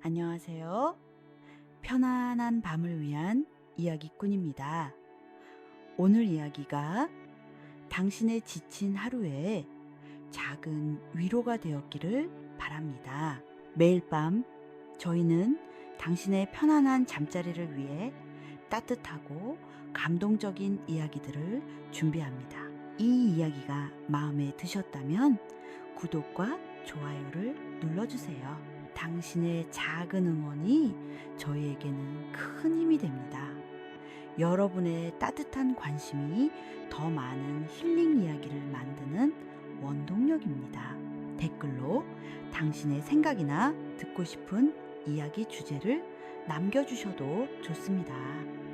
안녕하세요. 편안한 밤을 위한 이야기꾼입니다. 오늘 이야기가 당신의 지친 하루에 작은 위로가 되었기를 바랍니다. 매일 밤 저희는 당신의 편안한 잠자리를 위해 따뜻하고 감동적인 이야기들을 준비합니다. 이 이야기가 마음에 드셨다면 구독과 좋아요를 눌러주세요. 당신의 작은 응원이 저희에게는 큰 힘이 됩니다. 여러분의 따뜻한 관심이 더 많은 힐링 이야기를 만드는 원동력입니다. 댓글로 당신의 생각이나 듣고 싶은 이야기 주제를 남겨주셔도 좋습니다.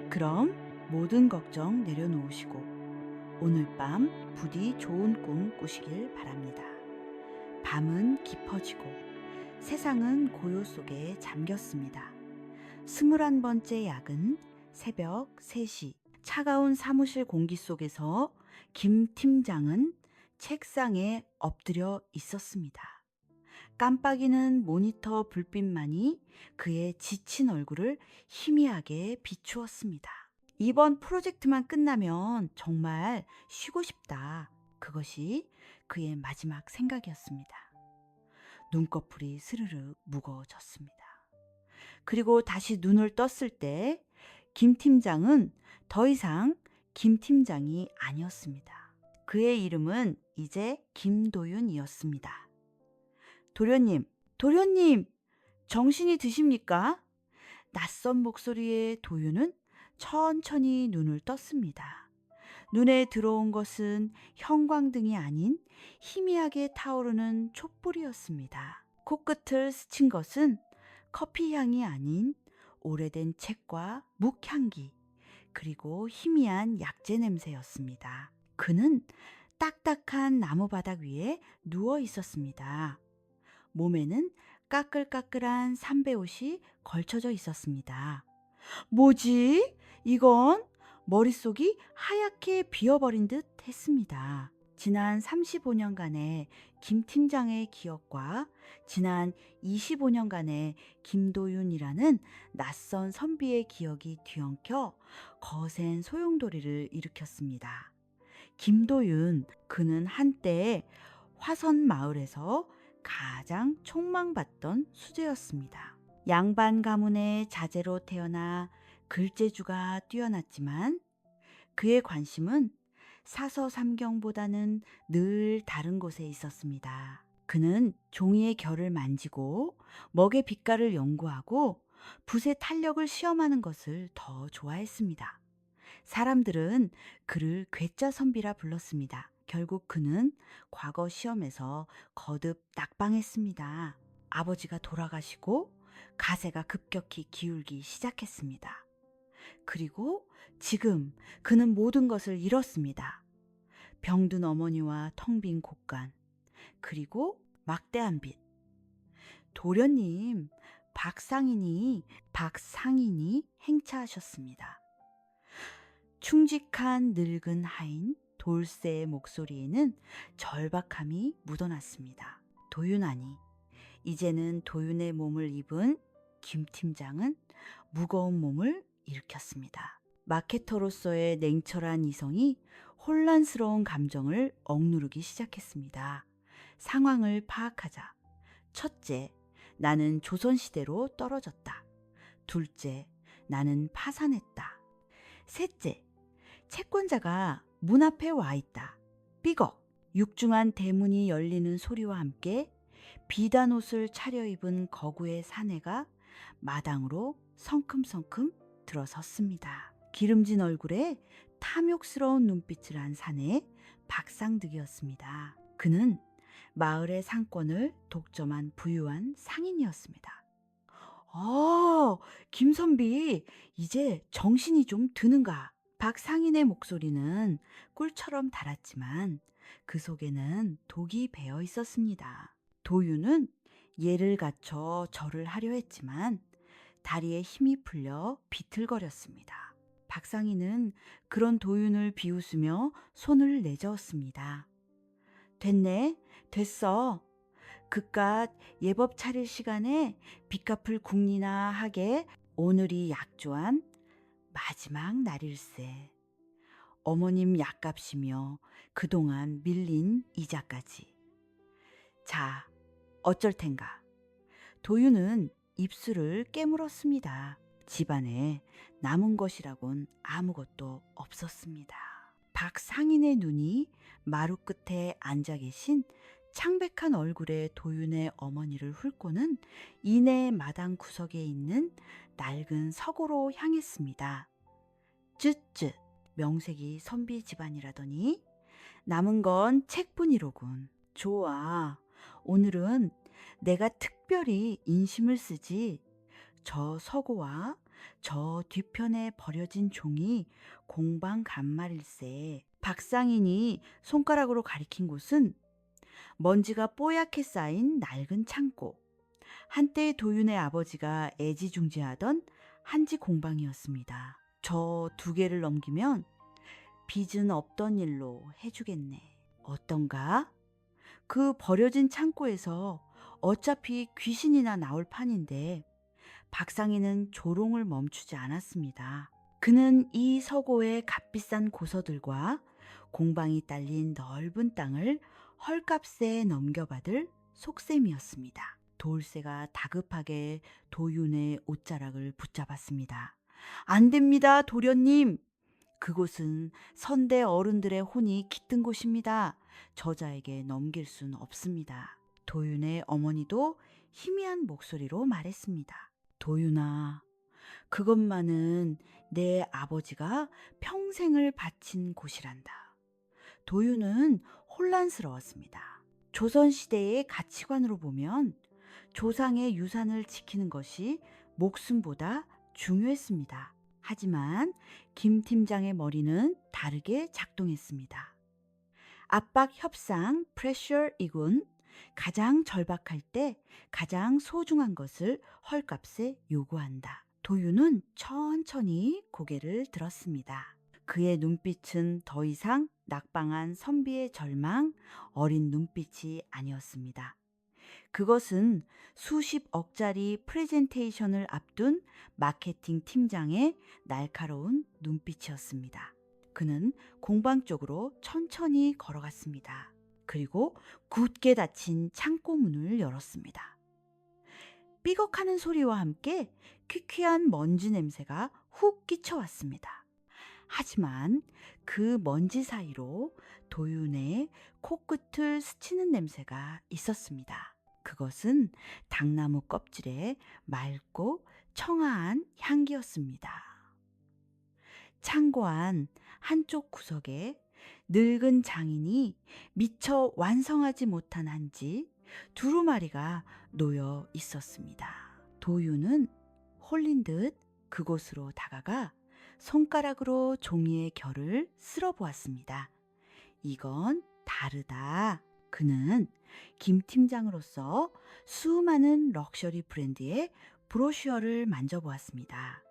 그럼 모든 걱정 내려놓으시고 오늘 밤 부디 좋은 꿈 꾸시길 바랍니다. 밤은 깊어지고 세상은 고요 속에 잠겼습니다. 21번째 야근 새벽 3시 차가운 사무실 공기 속에서 김 팀장은 책상에 엎드려 있었습니다. 깜빡이는 모니터 불빛만이 그의 지친 얼굴을 희미하게 비추었습니다. 이번 프로젝트만 끝나면 정말 쉬고 싶다. 그것이 그의 마지막 생각이었습니다. 눈꺼풀이 스르르 무거워졌습니다. 그리고 다시 눈을 떴을 때 김 팀장은 더 이상 김 팀장이 아니었습니다. 그의 이름은 이제 김도윤이었습니다. 도련님, 정신이 드십니까? 낯선 목소리의 도윤은 천천히 눈을 떴습니다. 눈에 들어온 것은 형광등이 아닌 희미하게 타오르는 촛불이었습니다. 코끝을 스친 것은 커피 향이 아닌 오래된 책과 묵향기, 그리고 희미한 약재 냄새였습니다. 그는 딱딱한 나무바닥 위에 누워 있었습니다. 몸에는 까끌까끌한 삼배옷이 걸쳐져 있었습니다. 뭐지? 이건? 머릿속이 하얗게 비어버린 듯 했습니다. 지난 35년간의 김 팀장의 기억과 지난 25년간의 김도윤이라는 낯선 선비의 기억이 뒤엉켜 거센 소용돌이를 일으켰습니다. 김도윤, 그는 한때 화선 마을에서 가장 촉망받던 수재였습니다. 양반 가문의 자제로 태어나 글재주가 뛰어났지만 그의 관심은 사서삼경보다는 늘 다른 곳에 있었습니다. 그는 종이의 결을 만지고 먹의 빛깔을 연구하고 붓의 탄력을 시험하는 것을 더 좋아했습니다. 사람들은 그를 괴짜 선비라 불렀습니다. 결국 그는 과거 시험에서 거듭 낙방했습니다. 아버지가 돌아가시고 가세가 급격히 기울기 시작했습니다. 그리고 지금 그는 모든 것을 잃었습니다. 병든 어머니와 텅 빈 곳간, 그리고 막대한 빚. 도련님, 박상인이 행차하셨습니다. 충직한 늙은 하인 돌쇠의 목소리에는 절박함이 묻어났습니다. 도윤아니, 이제는 도윤의 몸을 입은 김 팀장은 무거운 몸을 일으켰습니다. 마케터로서의 냉철한 이성이 혼란스러운 감정을 억누르기 시작했습니다. 상황을 파악하자. 첫째, 나는 조선시대로 떨어졌다. 둘째, 나는 파산했다. 셋째, 채권자가 문 앞에 와 있다. 삐걱! 육중한 대문이 열리는 소리와 함께 비단 옷을 차려입은 거구의 사내가 마당으로 성큼성큼 들어섰습니다. 기름진 얼굴에 탐욕스러운 눈빛을 한 사내 박상득이었습니다. 그는 마을의 상권을 독점한 부유한 상인이었습니다. 김선비, 이제 정신이 좀 드는가? 박상인의 목소리는 꿀처럼 달았지만 그 속에는 독이 배어 있었습니다. 도윤은 예를 갖춰 절을 하려 했지만 다리에 힘이 풀려 비틀거렸습니다. 박상인은 그런 도윤을 비웃으며 손을 내저었습니다. 됐네, 됐어. 그깟 예법 차릴 시간에 빚갚을 궁리나 하게 오늘이 약조한 마지막 날일세. 어머님 약값이며 그동안 밀린 이자까지. 자, 어쩔 텐가. 도유는 입술을 깨물었습니다. 집안에 남은 것이라곤 아무것도 없었습니다. 박상인의 눈이 마루 끝에 앉아 계신 창백한 얼굴의 도윤의 어머니를 훑고는 이내 마당 구석에 있는 낡은 서고로 향했습니다. 쯧쯧, 명색이 선비 집안이라더니 남은 건 책뿐이로군. 좋아, 오늘은 내가 특별히 인심을 쓰지. 저 서고와 저 뒤편에 버려진 종이 공방 간말일세. 박상인이 손가락으로 가리킨 곳은 먼지가 뽀얗게 쌓인 낡은 창고. 한때 도윤의 아버지가 애지중지하던 한지 공방이었습니다. 저 2개를 넘기면 빚은 없던 일로 해주겠네. 어떤가? 그 버려진 창고에서 어차피 귀신이나 나올 판인데 박상인은 조롱을 멈추지 않았습니다. 그는 이 서고의 값비싼 고서들과 공방이 딸린 넓은 땅을 헐값에 넘겨받을 속셈이었습니다. 도울새가 다급하게 도윤의 옷자락을 붙잡았습니다. 안 됩니다, 도련님. 그곳은 선대 어른들의 혼이 깃든 곳입니다. 저자에게 넘길 순 없습니다. 도윤의 어머니도 희미한 목소리로 말했습니다. 도윤아, 그것만은 내 아버지가 평생을 바친 곳이란다. 도윤은 혼란스러웠습니다. 조선시대의 가치관으로 보면 조상의 유산을 지키는 것이 목숨보다 중요했습니다. 하지만 김 팀장의 머리는 다르게 작동했습니다. 압박, 협상, 프레셔이군. 가장 절박할 때 가장 소중한 것을 헐값에 요구한다. 도윤은 천천히 고개를 들었습니다. 그의 눈빛은 더 이상 낙방한 선비의 절망, 어린 눈빛이 아니었습니다. 그것은 수십억짜리 프레젠테이션을 앞둔 마케팅 팀장의 날카로운 눈빛이었습니다. 그는 공방 쪽으로 천천히 걸어갔습니다. 그리고 굳게 닫힌 창고 문을 열었습니다. 삐걱하는 소리와 함께 퀴퀴한 먼지 냄새가 훅 끼쳐왔습니다. 하지만 그 먼지 사이로 도윤의 코끝을 스치는 냄새가 있었습니다. 그것은 당나무 껍질의 맑고 청아한 향기였습니다. 창고 안 한쪽 구석에 늙은 장인이 미처 완성하지 못한 한지 2마리가 놓여 있었습니다. 도윤은 홀린 듯 그곳으로 다가가 손가락으로 종이의 결을 쓸어보았습니다. 이건 다르다. 그는 김 팀장으로서 수많은 럭셔리 브랜드의 브로셔를 만져보았습니다.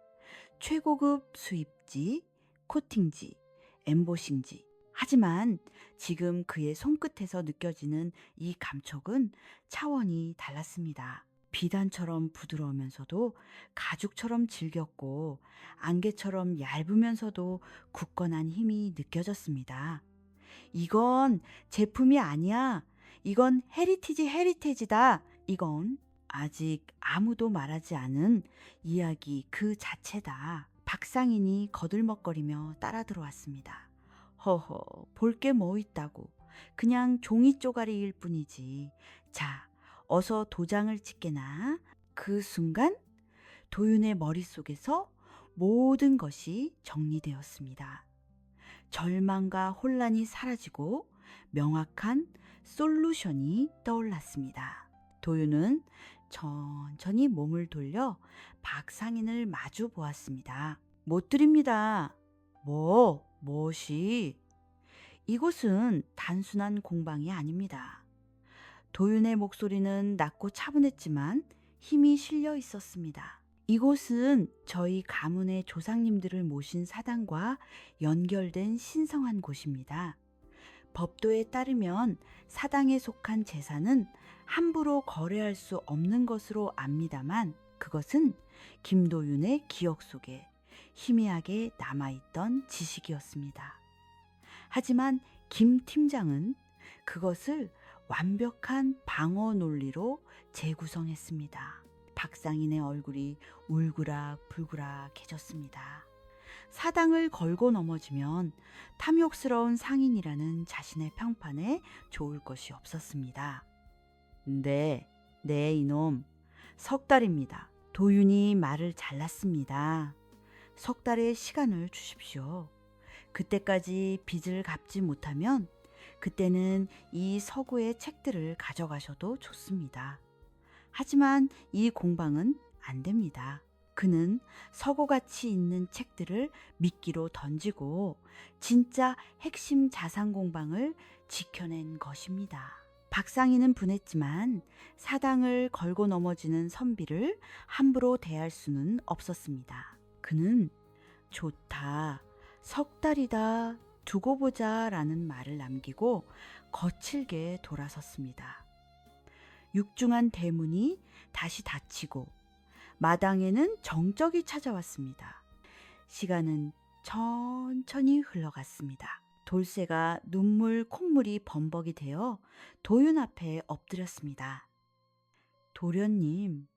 최고급 수입지, 코팅지, 엠보싱지. 하지만 지금 그의 손끝에서 느껴지는 이 감촉은 차원이 달랐습니다. 비단처럼 부드러우면서도 가죽처럼 질겼고 안개처럼 얇으면서도 굳건한 힘이 느껴졌습니다. 이건 제품이 아니야. 이건 헤리티지다. 이건 아직 아무도 말하지 않은 이야기 그 자체다. 박상인이 거들먹거리며 따라 들어왔습니다. 허허, 볼 게 뭐 있다고. 그냥 종이 쪼가리일 뿐이지. 자, 어서 도장을 찍게나. 그 순간 도윤의 머릿속에서 모든 것이 정리되었습니다. 절망과 혼란이 사라지고 명확한 솔루션이 떠올랐습니다. 도윤은 천천히 몸을 돌려 박상인을 마주 보았습니다. 못 드립니다. 무엇이? 이곳은 단순한 공방이 아닙니다. 도윤의 목소리는 낮고 차분했지만 힘이 실려 있었습니다. 이곳은 저희 가문의 조상님들을 모신 사당과 연결된 신성한 곳입니다. 법도에 따르면 사당에 속한 재산은 함부로 거래할 수 없는 것으로 압니다만 그것은 김도윤의 기억 속에 희미하게 남아있던 지식이었습니다. 하지만 김 팀장은 그것을 완벽한 방어 논리로 재구성했습니다. 박상인의 얼굴이 울그락불그락해졌습니다. 사당을 걸고 넘어지면 탐욕스러운 상인이라는 자신의 평판에 좋을 것이 없었습니다. 네, 이놈. 석 달입니다. 도윤이 말을 잘랐습니다. 석 달의 시간을 주십시오. 그때까지 빚을 갚지 못하면 그때는 이 서구의 책들을 가져가셔도 좋습니다. 하지만 이 공방은 안 됩니다. 그는 서구가치 있는 책들을 미끼로 던지고 진짜 핵심 자산 공방을 지켜낸 것입니다. 박상인은 분했지만 사당을 걸고 넘어지는 선비를 함부로 대할 수는 없었습니다. 그는 좋다, 석 달이다, 두고 보자 라는 말을 남기고 거칠게 돌아섰습니다. 육중한 대문이 다시 닫히고 마당에는 정적이 찾아왔습니다. 시간은 천천히 흘러갔습니다. 돌쇠가 눈물 콧물이 범벅이 되어 도윤 앞에 엎드렸습니다. 도련님,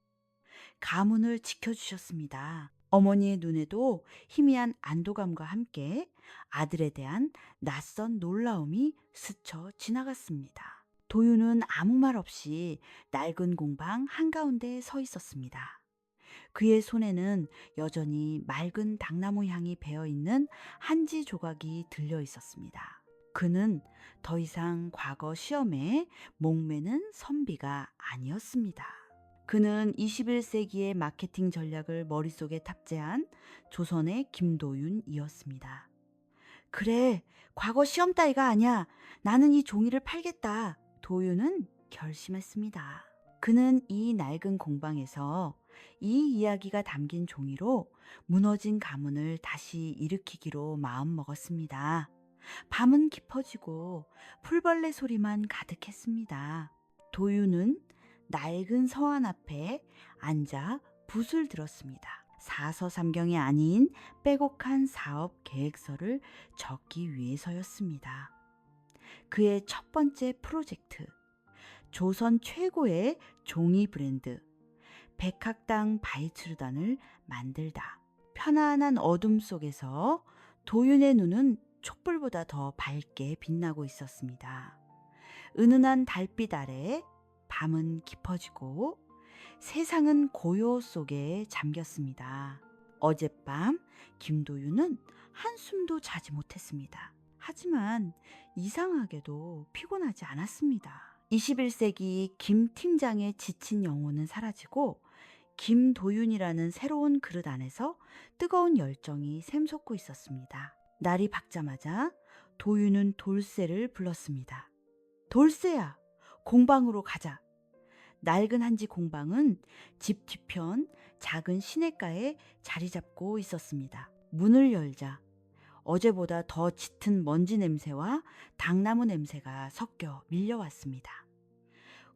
가문을 지켜주셨습니다. 어머니의 눈에도 희미한 안도감과 함께 아들에 대한 낯선 놀라움이 스쳐 지나갔습니다. 도윤은 아무 말 없이 낡은 공방 한가운데 서 있었습니다. 그의 손에는 여전히 맑은 당나무 향이 배어있는 한지 조각이 들려 있었습니다. 그는 더 이상 과거 시험에 목매는 선비가 아니었습니다. 그는 21세기의 마케팅 전략을 머릿속에 탑재한 조선의 김도윤이었습니다. 그래, 과거 시험 따위가 아니야. 나는 이 종이를 팔겠다. 도윤은 결심했습니다. 그는 이 낡은 공방에서 이 이야기가 담긴 종이로 무너진 가문을 다시 일으키기로 마음먹었습니다. 밤은 깊어지고 풀벌레 소리만 가득했습니다. 도윤은 낡은 서원 앞에 앉아 붓을 들었습니다. 사서삼경이 아닌 빼곡한 사업 계획서를 적기 위해서였습니다. 그의 첫 번째 프로젝트, 조선 최고의 종이 브랜드 백학당 바이츠르단을 만들다. 편안한 어둠 속에서 도윤의 눈은 촛불보다 더 밝게 빛나고 있었습니다. 은은한 달빛 아래 밤은 깊어지고 세상은 고요 속에 잠겼습니다. 어젯밤 김도윤은 한숨도 자지 못했습니다. 하지만 이상하게도 피곤하지 않았습니다. 21세기 김 팀장의 지친 영혼은 사라지고 김도윤이라는 새로운 그릇 안에서 뜨거운 열정이 샘솟고 있었습니다. 날이 밝자마자 도윤은 돌쇠를 불렀습니다. 돌쇠야, 공방으로 가자. 낡은 한지 공방은 집 뒤편 작은 시냇가에 자리 잡고 있었습니다. 문을 열자 어제보다 더 짙은 먼지 냄새와 당나무 냄새가 섞여 밀려왔습니다.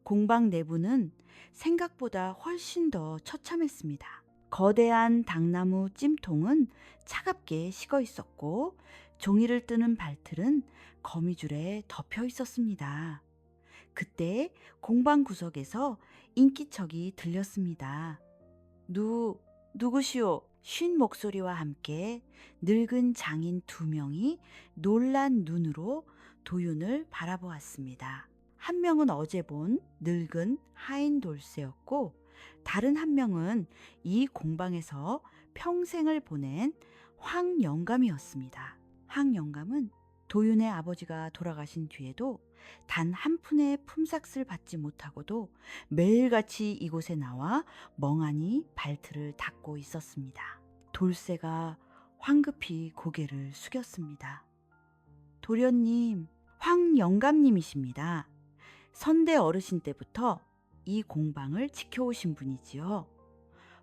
공방 내부는 생각보다 훨씬 더 처참했습니다. 거대한 당나무 찜통은 차갑게 식어 있었고 종이를 뜨는 발틀은 거미줄에 덮여 있었습니다. 그때 공방 구석에서 인기척이 들렸습니다. 누구시오? 쉰 목소리와 함께 늙은 장인 2명이 놀란 눈으로 도윤을 바라보았습니다. 한 명은 어제 본 늙은 하인 돌쇠였고 다른 한 명은 이 공방에서 평생을 보낸 황영감이었습니다. 황영감은 도윤의 아버지가 돌아가신 뒤에도 단 한 푼의 품삯을 받지 못하고도 매일같이 이곳에 나와 멍하니 발틀을 닦고 있었습니다. 돌쇠가 황급히 고개를 숙였습니다. 도련님, 황영감님이십니다. 선대 어르신 때부터 이 공방을 지켜오신 분이지요.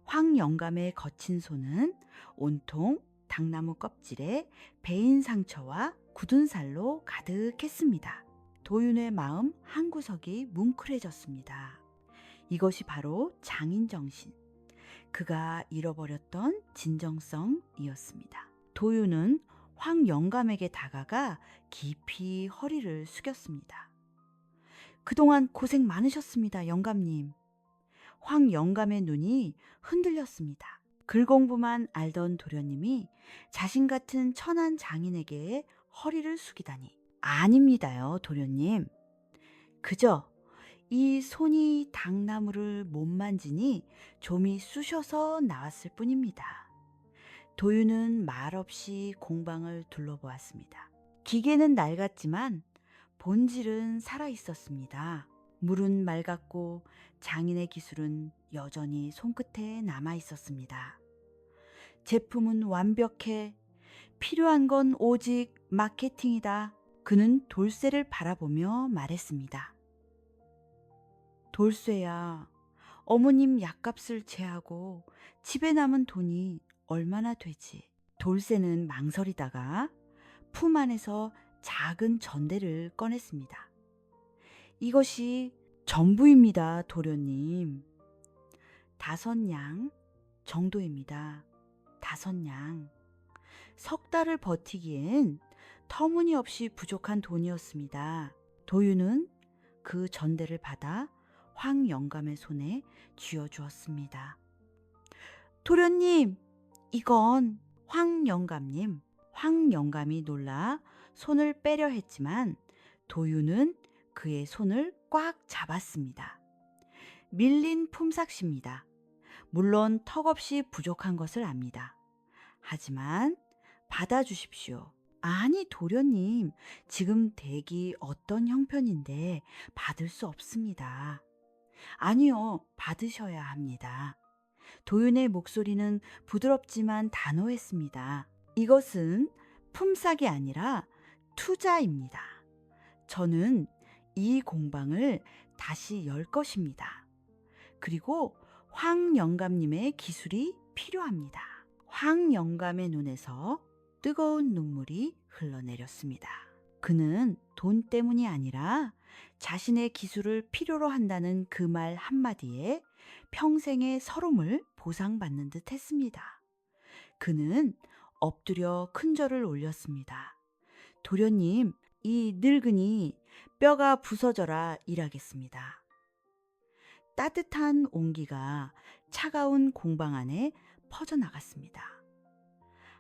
황영감의 거친 손은 온통 당나무 껍질에 베인 상처와 굳은 살로 가득했습니다. 도윤의 마음 한구석이 뭉클해졌습니다. 이것이 바로 장인 정신, 그가 잃어버렸던 진정성이었습니다. 도윤은 황 영감에게 다가가 깊이 허리를 숙였습니다. 그동안 고생 많으셨습니다, 영감님. 황 영감의 눈이 흔들렸습니다. 글 공부만 알던 도련님이 자신 같은 천한 장인에게 허리를 숙이다니. 아닙니다요, 도련님. 그저 이 손이 당나무를 못 만지니 좀이 쑤셔서 나왔을 뿐입니다. 도윤은 말없이 공방을 둘러보았습니다. 기계는 낡았지만 본질은 살아있었습니다. 물은 맑았고 장인의 기술은 여전히 손끝에 남아있었습니다. 제품은 완벽해. 필요한 건 오직 마케팅이다. 그는 돌쇠를 바라보며 말했습니다. 돌쇠야, 어머님 약값을 제하고 집에 남은 돈이 얼마나 되지? 돌쇠는 망설이다가 품 안에서 작은 전대를 꺼냈습니다. 이것이 전부입니다, 도련님. 5냥 정도입니다. 5냥. 석 달을 버티기엔 터무니없이 부족한 돈이었습니다. 도윤은 그 전대를 받아 황 영감의 손에 쥐어주었습니다. 도련님, 이건 황 영감님. 황 영감이 놀라 손을 빼려 했지만 도윤은 그의 손을 꽉 잡았습니다. 밀린 품삯입니다. 물론 턱없이 부족한 것을 압니다. 하지만 받아주십시오. 아니, 도련님, 지금 댁이 어떤 형편인데 받을 수 없습니다. 아니요, 받으셔야 합니다. 도윤의 목소리는 부드럽지만 단호했습니다. 이것은 품삯이 아니라 투자입니다. 저는 이 공방을 다시 열 것입니다. 그리고 황 영감님의 기술이 필요합니다. 황 영감의 눈에서 뜨거운 눈물이 흘러내렸습니다. 그는 돈 때문이 아니라 자신의 기술을 필요로 한다는 그 말 한마디에 평생의 서름을 보상받는 듯 했습니다. 그는 엎드려 큰 절을 올렸습니다. 도련님, 이 늙은이 뼈가 부서져라 일하겠습니다. 따뜻한 온기가 차가운 공방 안에 퍼져나갔습니다.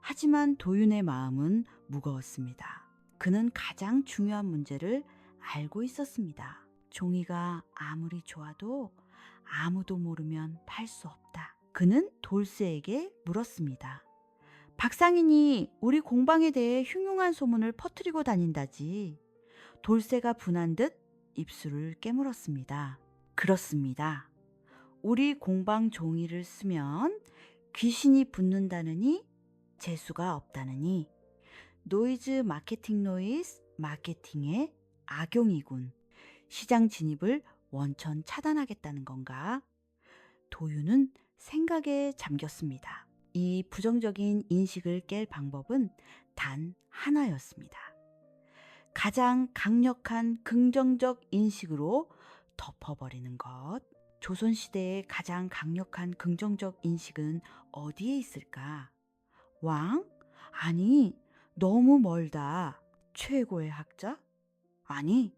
하지만 도윤의 마음은 무거웠습니다. 그는 가장 중요한 문제를 알고 있었습니다. 종이가 아무리 좋아도 아무도 모르면 팔 수 없다. 그는 돌쇠에게 물었습니다. 박상인이 우리 공방에 대해 흉흉한 소문을 퍼뜨리고 다닌다지. 돌쇠가 분한 듯 입술을 깨물었습니다. 그렇습니다. 우리 공방 종이를 쓰면 귀신이 붙는다느니 재수가 없다느니 노이즈 마케팅의 악용이군. 시장 진입을 원천 차단하겠다는 건가? 도윤은 생각에 잠겼습니다. 이 부정적인 인식을 깰 방법은 단 하나였습니다. 가장 강력한 긍정적 인식으로 덮어버리는 것. 조선시대의 가장 강력한 긍정적 인식은 어디에 있을까? 왕? 아니, 너무 멀다. 최고의 학자? 아니,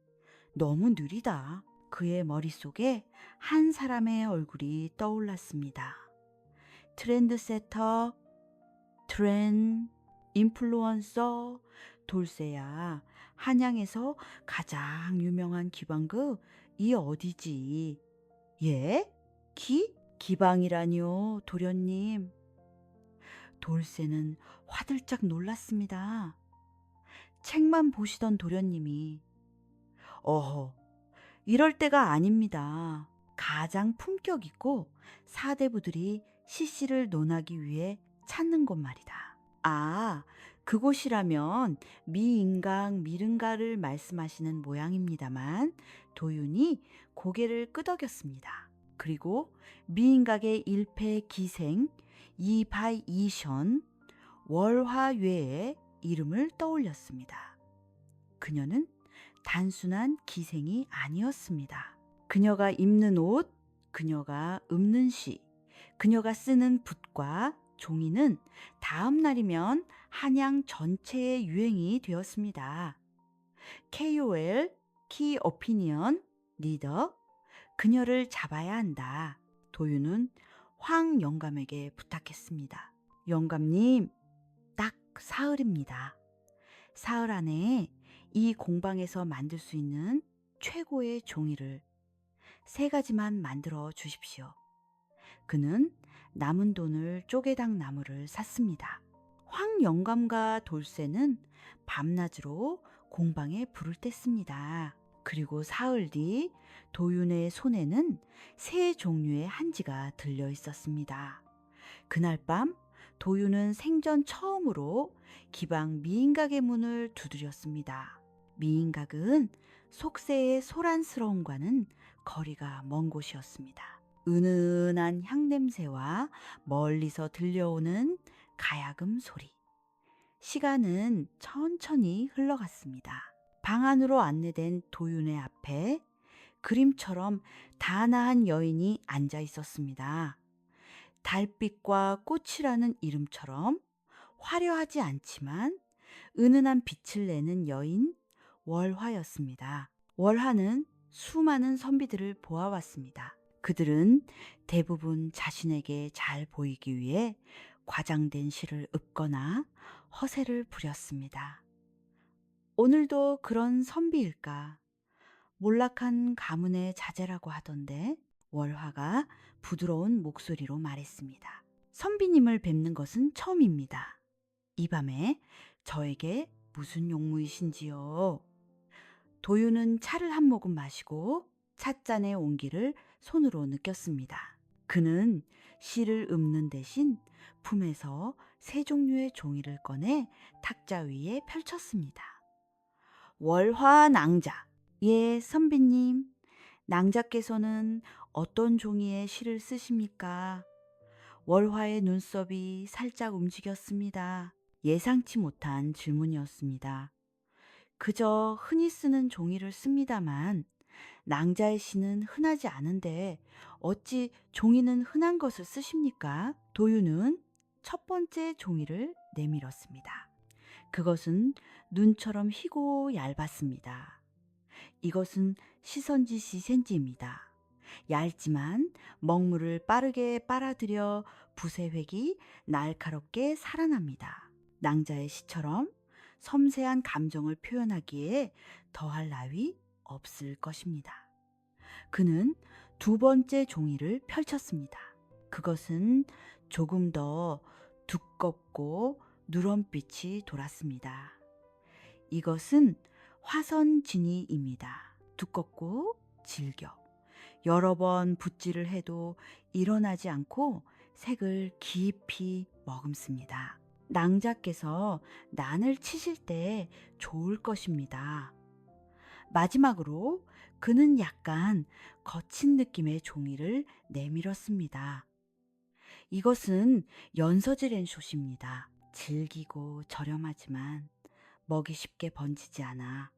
너무 느리다. 그의 머릿속에 한 사람의 얼굴이 떠올랐습니다. 트렌드세터, 인플루언서, 돌쇠야. 한양에서 가장 유명한 기방극 이 어디지? 예? 기방이라니요, 도련님. 돌쇠는 화들짝 놀랐습니다. 책만 보시던 도련님이 어허, 이럴 때가 아닙니다. 가장 품격 있고 사대부들이 시시를 논하기 위해 찾는 곳 말이다. 아, 그곳이라면 미인강, 미른가를 말씀하시는 모양입니다만 도윤이 고개를 끄덕였습니다. 그리고 미인각의 일패 기생, 이바이이션, 월화외의 이름을 떠올렸습니다. 그녀는 단순한 기생이 아니었습니다. 그녀가 입는 옷, 그녀가 읊는 시, 그녀가 쓰는 붓과 종이는 다음 날이면 한양 전체의 유행이 되었습니다. KOL, 키 오피니언 리더, 그녀를 잡아야 한다. 도윤은 황 영감에게 부탁했습니다. 영감님, 딱 사흘입니다. 사흘 안에 이 공방에서 만들 수 있는 최고의 종이를 3가지만 만들어 주십시오. 그는 남은 돈을 쪼개당 나무를 샀습니다. 황 영감과 돌쇠는 밤낮으로 공방에 불을 뗐습니다. 그리고 사흘 뒤 도윤의 손에는 3종류의 한지가 들려 있었습니다. 그날 밤 도윤은 생전 처음으로 기방 미인각의 문을 두드렸습니다. 미인각은 속세의 소란스러움과는 거리가 먼 곳이었습니다. 은은한 향냄새와 멀리서 들려오는 가야금 소리. 시간은 천천히 흘러갔습니다. 방 안으로 안내된 도윤의 앞에 그림처럼 단아한 여인이 앉아 있었습니다. 달빛과 꽃이라는 이름처럼 화려하지 않지만 은은한 빛을 내는 여인 월화였습니다. 월화는 수많은 선비들을 보아왔습니다. 그들은 대부분 자신에게 잘 보이기 위해 과장된 시를 읊거나 허세를 부렸습니다. 오늘도 그런 선비일까? 몰락한 가문의 자제라고 하던데. 월화가 부드러운 목소리로 말했습니다. 선비님을 뵙는 것은 처음입니다. 이 밤에 저에게 무슨 용무이신지요? 도윤은 차를 한 모금 마시고 찻잔의 온기를 손으로 느꼈습니다. 그는 시를 읊는 대신 품에서 3종류의 종이를 꺼내 탁자 위에 펼쳤습니다. 월화 낭자. 예, 선비님. 낭자께서는 어떤 종이에 시를 쓰십니까? 월화의 눈썹이 살짝 움직였습니다. 예상치 못한 질문이었습니다. 그저 흔히 쓰는 종이를 씁니다만 낭자의 시는 흔하지 않은데 어찌 종이는 흔한 것을 쓰십니까? 도윤은 첫 번째 종이를 내밀었습니다. 그것은 눈처럼 희고 얇았습니다. 이것은 시선지 시센지입니다. 얇지만 먹물을 빠르게 빨아들여 붓의 획이 날카롭게 살아납니다. 낭자의 시처럼 섬세한 감정을 표현하기에 더할 나위 없을 것입니다. 그는 2번째 종이를 펼쳤습니다. 그것은 조금 더 두껍고 누런빛이 돌았습니다. 이것은 화선진이입니다. 두껍고 질겨 여러 번 붓질을 해도 일어나지 않고 색을 깊이 머금습니다. 낭자께서 난을 치실 때 좋을 것입니다. 마지막으로 그는 약간 거친 느낌의 종이를 내밀었습니다. 이것은 연서지렌 숏입니다. 질기고 저렴하지만 먹이 쉽게 번지지 않아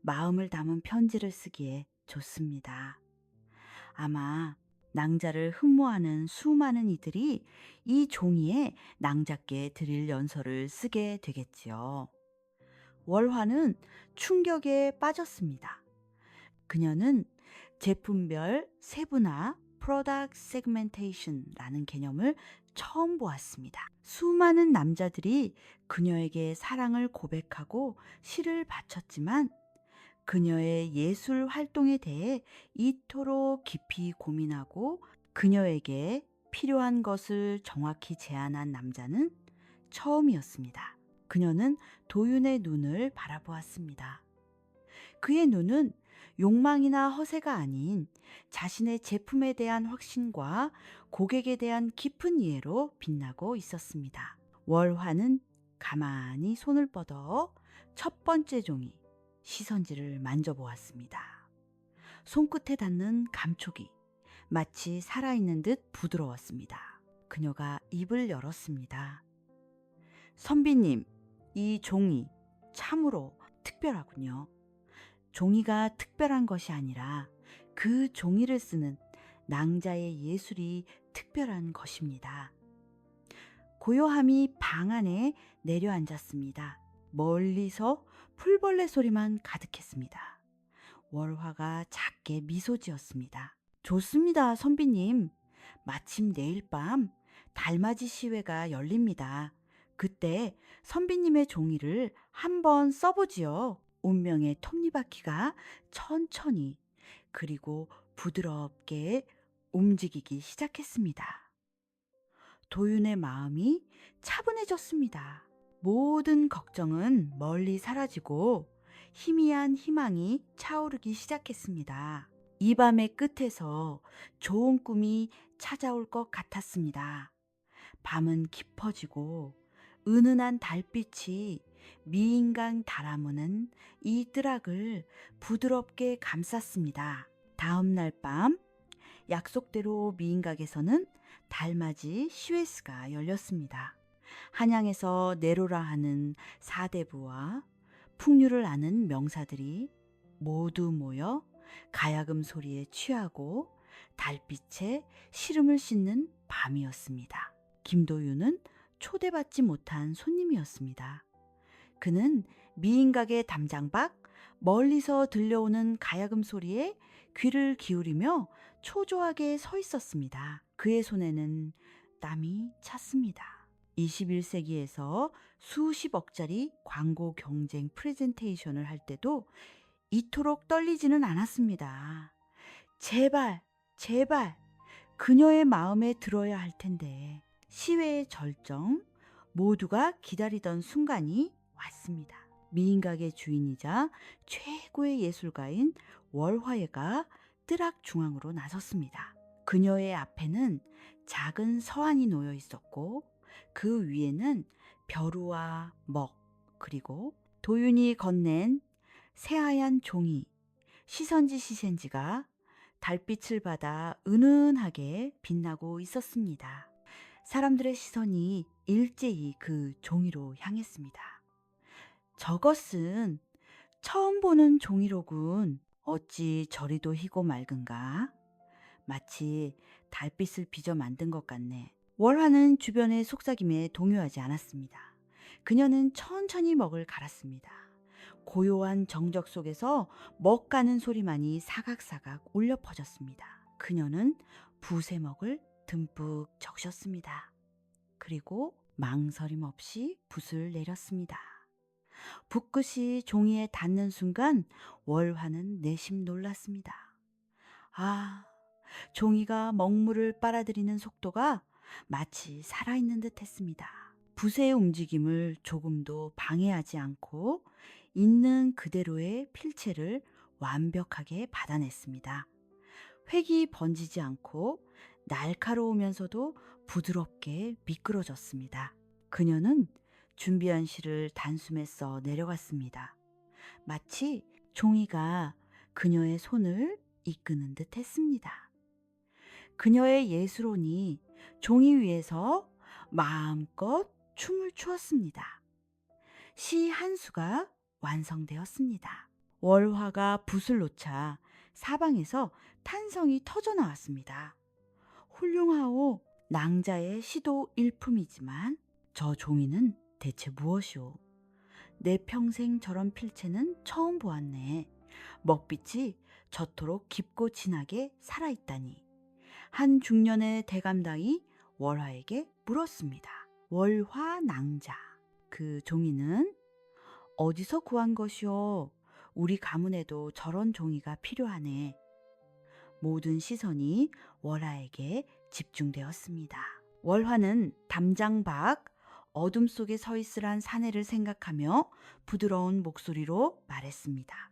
마음을 담은 편지를 쓰기에 좋습니다. 아마 낭자를 흠모하는 수많은 이들이 이 종이에 낭자께 드릴 연서를 쓰게 되겠지요. 월화는 충격에 빠졌습니다. 그녀는 제품별 세분화 (Product Segmentation)라는 개념을 처음 보았습니다. 수많은 남자들이 그녀에게 사랑을 고백하고 시를 바쳤지만 그녀의 예술 활동에 대해 이토록 깊이 고민하고 그녀에게 필요한 것을 정확히 제안한 남자는 처음이었습니다. 그녀는 도윤의 눈을 바라보았습니다. 그의 눈은 욕망이나 허세가 아닌 자신의 제품에 대한 확신과 고객에 대한 깊은 이해로 빛나고 있었습니다. 월화는 가만히 손을 뻗어 첫 번째 종이 시선지를 만져보았습니다. 손끝에 닿는 감촉이 마치 살아있는 듯 부드러웠습니다. 그녀가 입을 열었습니다. 선비님, 이 종이 참으로 특별하군요. 종이가 특별한 것이 아니라 그 종이를 쓰는 낭자의 예술이 특별한 것입니다. 고요함이 방 안에 내려앉았습니다. 멀리서 풀벌레 소리만 가득했습니다. 월화가 작게 미소 지었습니다. 좋습니다, 선비님. 마침 내일 밤 달맞이 시회가 열립니다. 그때 선비님의 종이를 한번 써보지요. 운명의 톱니바퀴가 천천히 그리고 부드럽게 움직이기 시작했습니다. 도윤의 마음이 차분해졌습니다. 모든 걱정은 멀리 사라지고 희미한 희망이 차오르기 시작했습니다. 이 밤의 끝에서 좋은 꿈이 찾아올 것 같았습니다. 밤은 깊어지고 은은한 달빛이 미인강 다라무는 이 뜰악을 부드럽게 감쌌습니다. 다음 날 밤 약속대로 미인각에서는 달맞이 시웨스가 열렸습니다. 한양에서 내로라 하는 사대부와 풍류를 아는 명사들이 모두 모여 가야금 소리에 취하고 달빛에 시름을 씻는 밤이었습니다. 김도윤은 초대받지 못한 손님이었습니다. 그는 미인각의 담장 밖 멀리서 들려오는 가야금 소리에 귀를 기울이며 초조하게 서 있었습니다. 그의 손에는 땀이 찼습니다. 21세기에서 수십억짜리 광고 경쟁 프레젠테이션을 할 때도 이토록 떨리지는 않았습니다. 제발, 제발, 그녀의 마음에 들어야 할 텐데. 시회의 절정, 모두가 기다리던 순간이 왔습니다. 미인각의 주인이자 최고의 예술가인 월화예가 뜰악 중앙으로 나섰습니다. 그녀의 앞에는 작은 서한이 놓여 있었고 그 위에는 벼루와 먹 그리고 도윤이 건넨 새하얀 종이 시선지가 달빛을 받아 은은하게 빛나고 있었습니다. 사람들의 시선이 일제히 그 종이로 향했습니다. 저것은 처음 보는 종이로군. 어찌 저리도 희고 맑은가? 마치 달빛을 빚어 만든 것 같네. 월화는 주변의 속삭임에 동요하지 않았습니다. 그녀는 천천히 먹을 갈았습니다. 고요한 정적 속에서 먹 가는 소리만이 사각사각 울려 퍼졌습니다. 그녀는 붓에 먹을 듬뿍 적셨습니다. 그리고 망설임 없이 붓을 내렸습니다. 붓끝이 종이에 닿는 순간 월화는 내심 놀랐습니다. 아, 종이가 먹물을 빨아들이는 속도가 마치 살아있는 듯 했습니다. 붓의 움직임을 조금도 방해하지 않고 있는 그대로의 필체를 완벽하게 받아냈습니다. 획이 번지지 않고 날카로우면서도 부드럽게 미끄러졌습니다. 그녀는 준비한 시를 단숨에 써 내려갔습니다. 마치 종이가 그녀의 손을 이끄는 듯 했습니다. 그녀의 예술혼이 종이 위에서 마음껏 춤을 추었습니다. 시 한 수가 완성되었습니다. 월화가 붓을 놓자 사방에서 탄성이 터져 나왔습니다. 훌륭하오. 낭자의 시도 일품이지만 저 종이는 대체 무엇이오? 내 평생 저런 필체는 처음 보았네. 먹빛이 저토록 깊고 진하게 살아있다니. 한 중년의 대감당이 월화에게 물었습니다. 월화낭자. 그 종이는 어디서 구한 것이오? 우리 가문에도 저런 종이가 필요하네. 모든 시선이 월화에게 집중되었습니다. 월화는 담장 밖 어둠 속에 서 있으란 사내를 생각하며 부드러운 목소리로 말했습니다.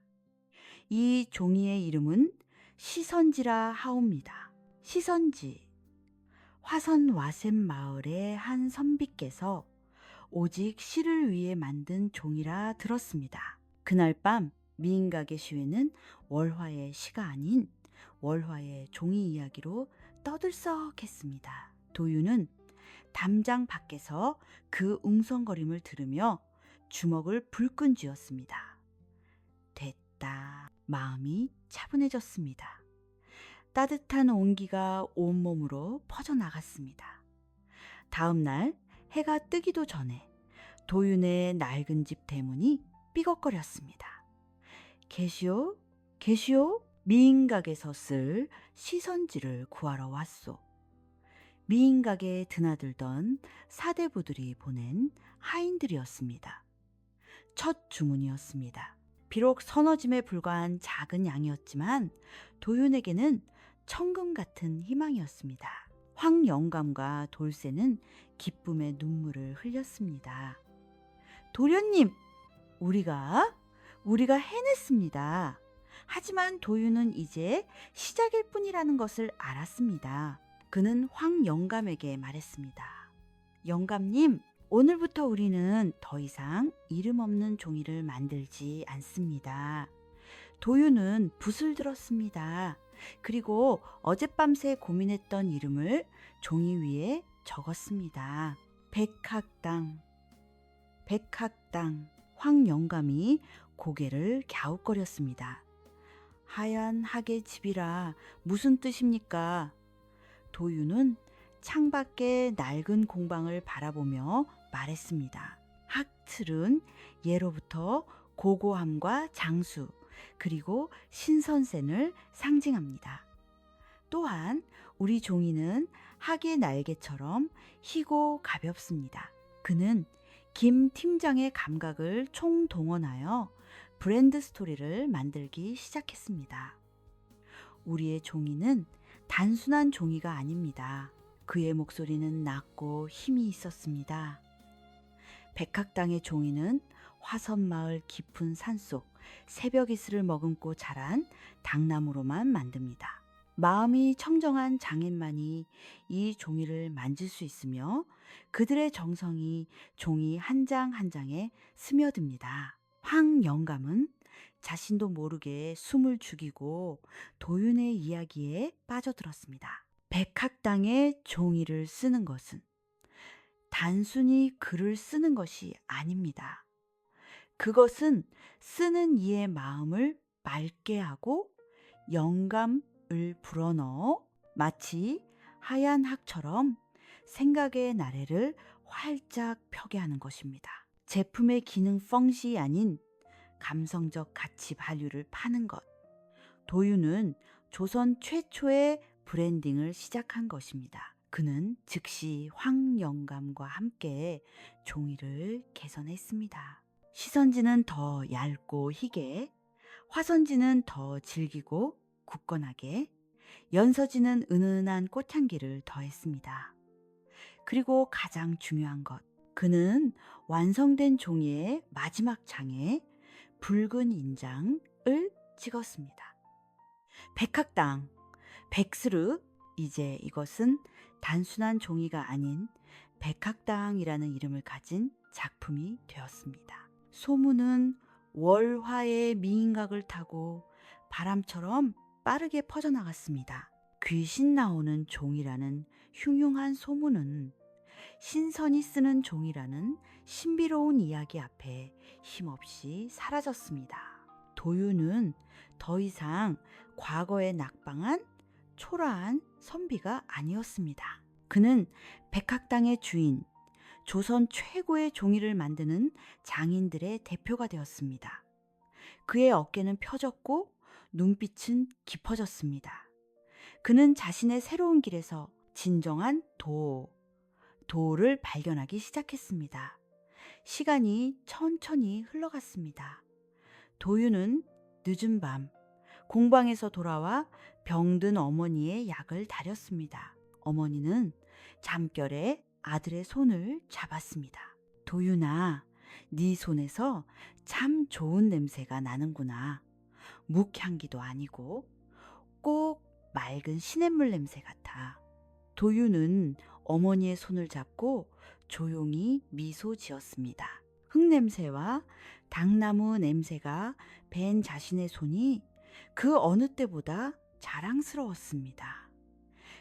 이 종이의 이름은 시선지라 하옵니다. 시선지. 화선 와셈 마을의 한 선비께서 오직 시를 위해 만든 종이라 들었습니다. 그날 밤 미인각의 시회는 월화의 시가 아닌 월화의 종이 이야기로 떠들썩했습니다. 도윤은 담장 밖에서 그 웅성거림을 들으며 주먹을 불끈 쥐었습니다. 되었다. 마음이 차분해졌습니다. 따뜻한 온기가 온몸으로 퍼져나갔습니다. 다음 날 해가 뜨기도 전에 도윤의 낡은 집 대문이 삐걱거렸습니다. 계시오? 계시오? 미인각에서 쓸 시선지를 구하러 왔소. 미인각에 드나들던 사대부들이 보낸 하인들이었습니다. 첫 주문이었습니다. 비록 서너 짐에 불과한 작은 양이었지만 도윤에게는 천금 같은 희망이었습니다. 황영감과 돌쇠는 기쁨의 눈물을 흘렸습니다. 도련님, 우리가 해냈습니다. 하지만 도윤은 이제 시작일 뿐이라는 것을 알았습니다. 그는 황영감에게 말했습니다. 영감님, 오늘부터 우리는 더 이상 이름 없는 종이를 만들지 않습니다. 도윤은 붓을 들었습니다. 그리고 어젯밤새 고민했던 이름을 종이 위에 적었습니다. 백학당. 황영감이 고개를 갸웃거렸습니다. 하얀 학의 집이라 무슨 뜻입니까? 도윤은 창밖의 낡은 공방을 바라보며 말했습니다. 학틀은 예로부터 고고함과 장수 그리고 신선센을 상징합니다. 또한 우리 종이는 학의 날개처럼 희고 가볍습니다. 그는 김 팀장의 감각을 총동원하여 브랜드 스토리를 만들기 시작했습니다. 우리의 종이는 단순한 종이가 아닙니다. 그의 목소리는 낮고 힘이 있었습니다. 백학당의 종이는 화선마을 깊은 산속 새벽 이슬을 머금고 자란 당나무로만 만듭니다. 마음이 청정한 장인만이 이 종이를 만질 수 있으며 그들의 정성이 종이 한 장 한 장에 스며듭니다. 황영감은 자신도 모르게 숨을 죽이고 도윤의 이야기에 빠져들었습니다. 백학당의 종이를 쓰는 것은 단순히 글을 쓰는 것이 아닙니다. 그것은 쓰는 이의 마음을 맑게 하고 영감을 불어넣어 마치 하얀 학처럼 생각의 나래를 활짝 펴게 하는 것입니다. 제품의 기능 펑시이 아닌 감성적 가치 발류를 파는 것. 도윤은 조선 최초의 브랜딩을 시작한 것입니다. 그는 즉시 황영감과 함께 종이를 개선했습니다. 시선지는 더 얇고 희게, 화선지는 더 질기고 굳건하게, 연서지는 은은한 꽃향기를 더했습니다. 그리고 가장 중요한 것, 그는 완성된 종이의 마지막 장에 붉은 인장을 찍었습니다. 백학당, 백스르, 이제 이것은 단순한 종이가 아닌 백학당이라는 이름을 가진 작품이 되었습니다. 소문은 월화의 미인각을 타고 바람처럼 빠르게 퍼져나갔습니다. 귀신 나오는 종이라는 흉흉한 소문은 신선이 쓰는 종이라는 신비로운 이야기 앞에 힘없이 사라졌습니다. 도윤은 더 이상 과거의 낙방한 초라한 선비가 아니었습니다. 그는 백학당의 주인, 조선 최고의 종이를 만드는 장인들의 대표가 되었습니다. 그의 어깨는 펴졌고 눈빛은 깊어졌습니다. 그는 자신의 새로운 길에서 진정한 도를 발견하기 시작했습니다. 시간이 천천히 흘러갔습니다. 도윤은 늦은 밤 공방에서 돌아와 병든 어머니의 약을 다렸습니다. 어머니는 잠결에 아들의 손을 잡았습니다. 도윤아, 네 손에서 참 좋은 냄새가 나는구나. 묵향기도 아니고 꼭 맑은 시냇물 냄새 같아. 도윤은 어머니의 손을 잡고 조용히 미소 지었습니다. 흙냄새와 당나무 냄새가 밴 자신의 손이 그 어느 때보다 자랑스러웠습니다.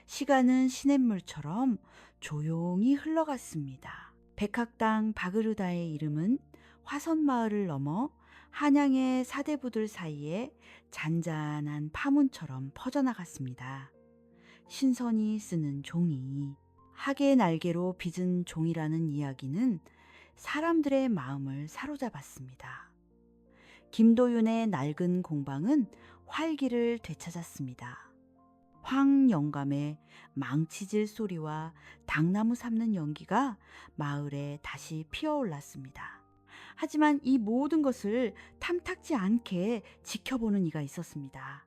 시간은 시냇물처럼 조용히 흘러갔습니다. 백학당 바그르다의 이름은 화선마을을 넘어 한양의 사대부들 사이에 잔잔한 파문처럼 퍼져나갔습니다. 신선이 쓰는 종이, 학의 날개로 빚은 종이라는 이야기는 사람들의 마음을 사로잡았습니다. 김도윤의 낡은 공방은 활기를 되찾았습니다. 황영감의 망치질 소리와 당나무 삶는 연기가 마을에 다시 피어올랐습니다. 하지만 이 모든 것을 탐탁지 않게 지켜보는 이가 있었습니다.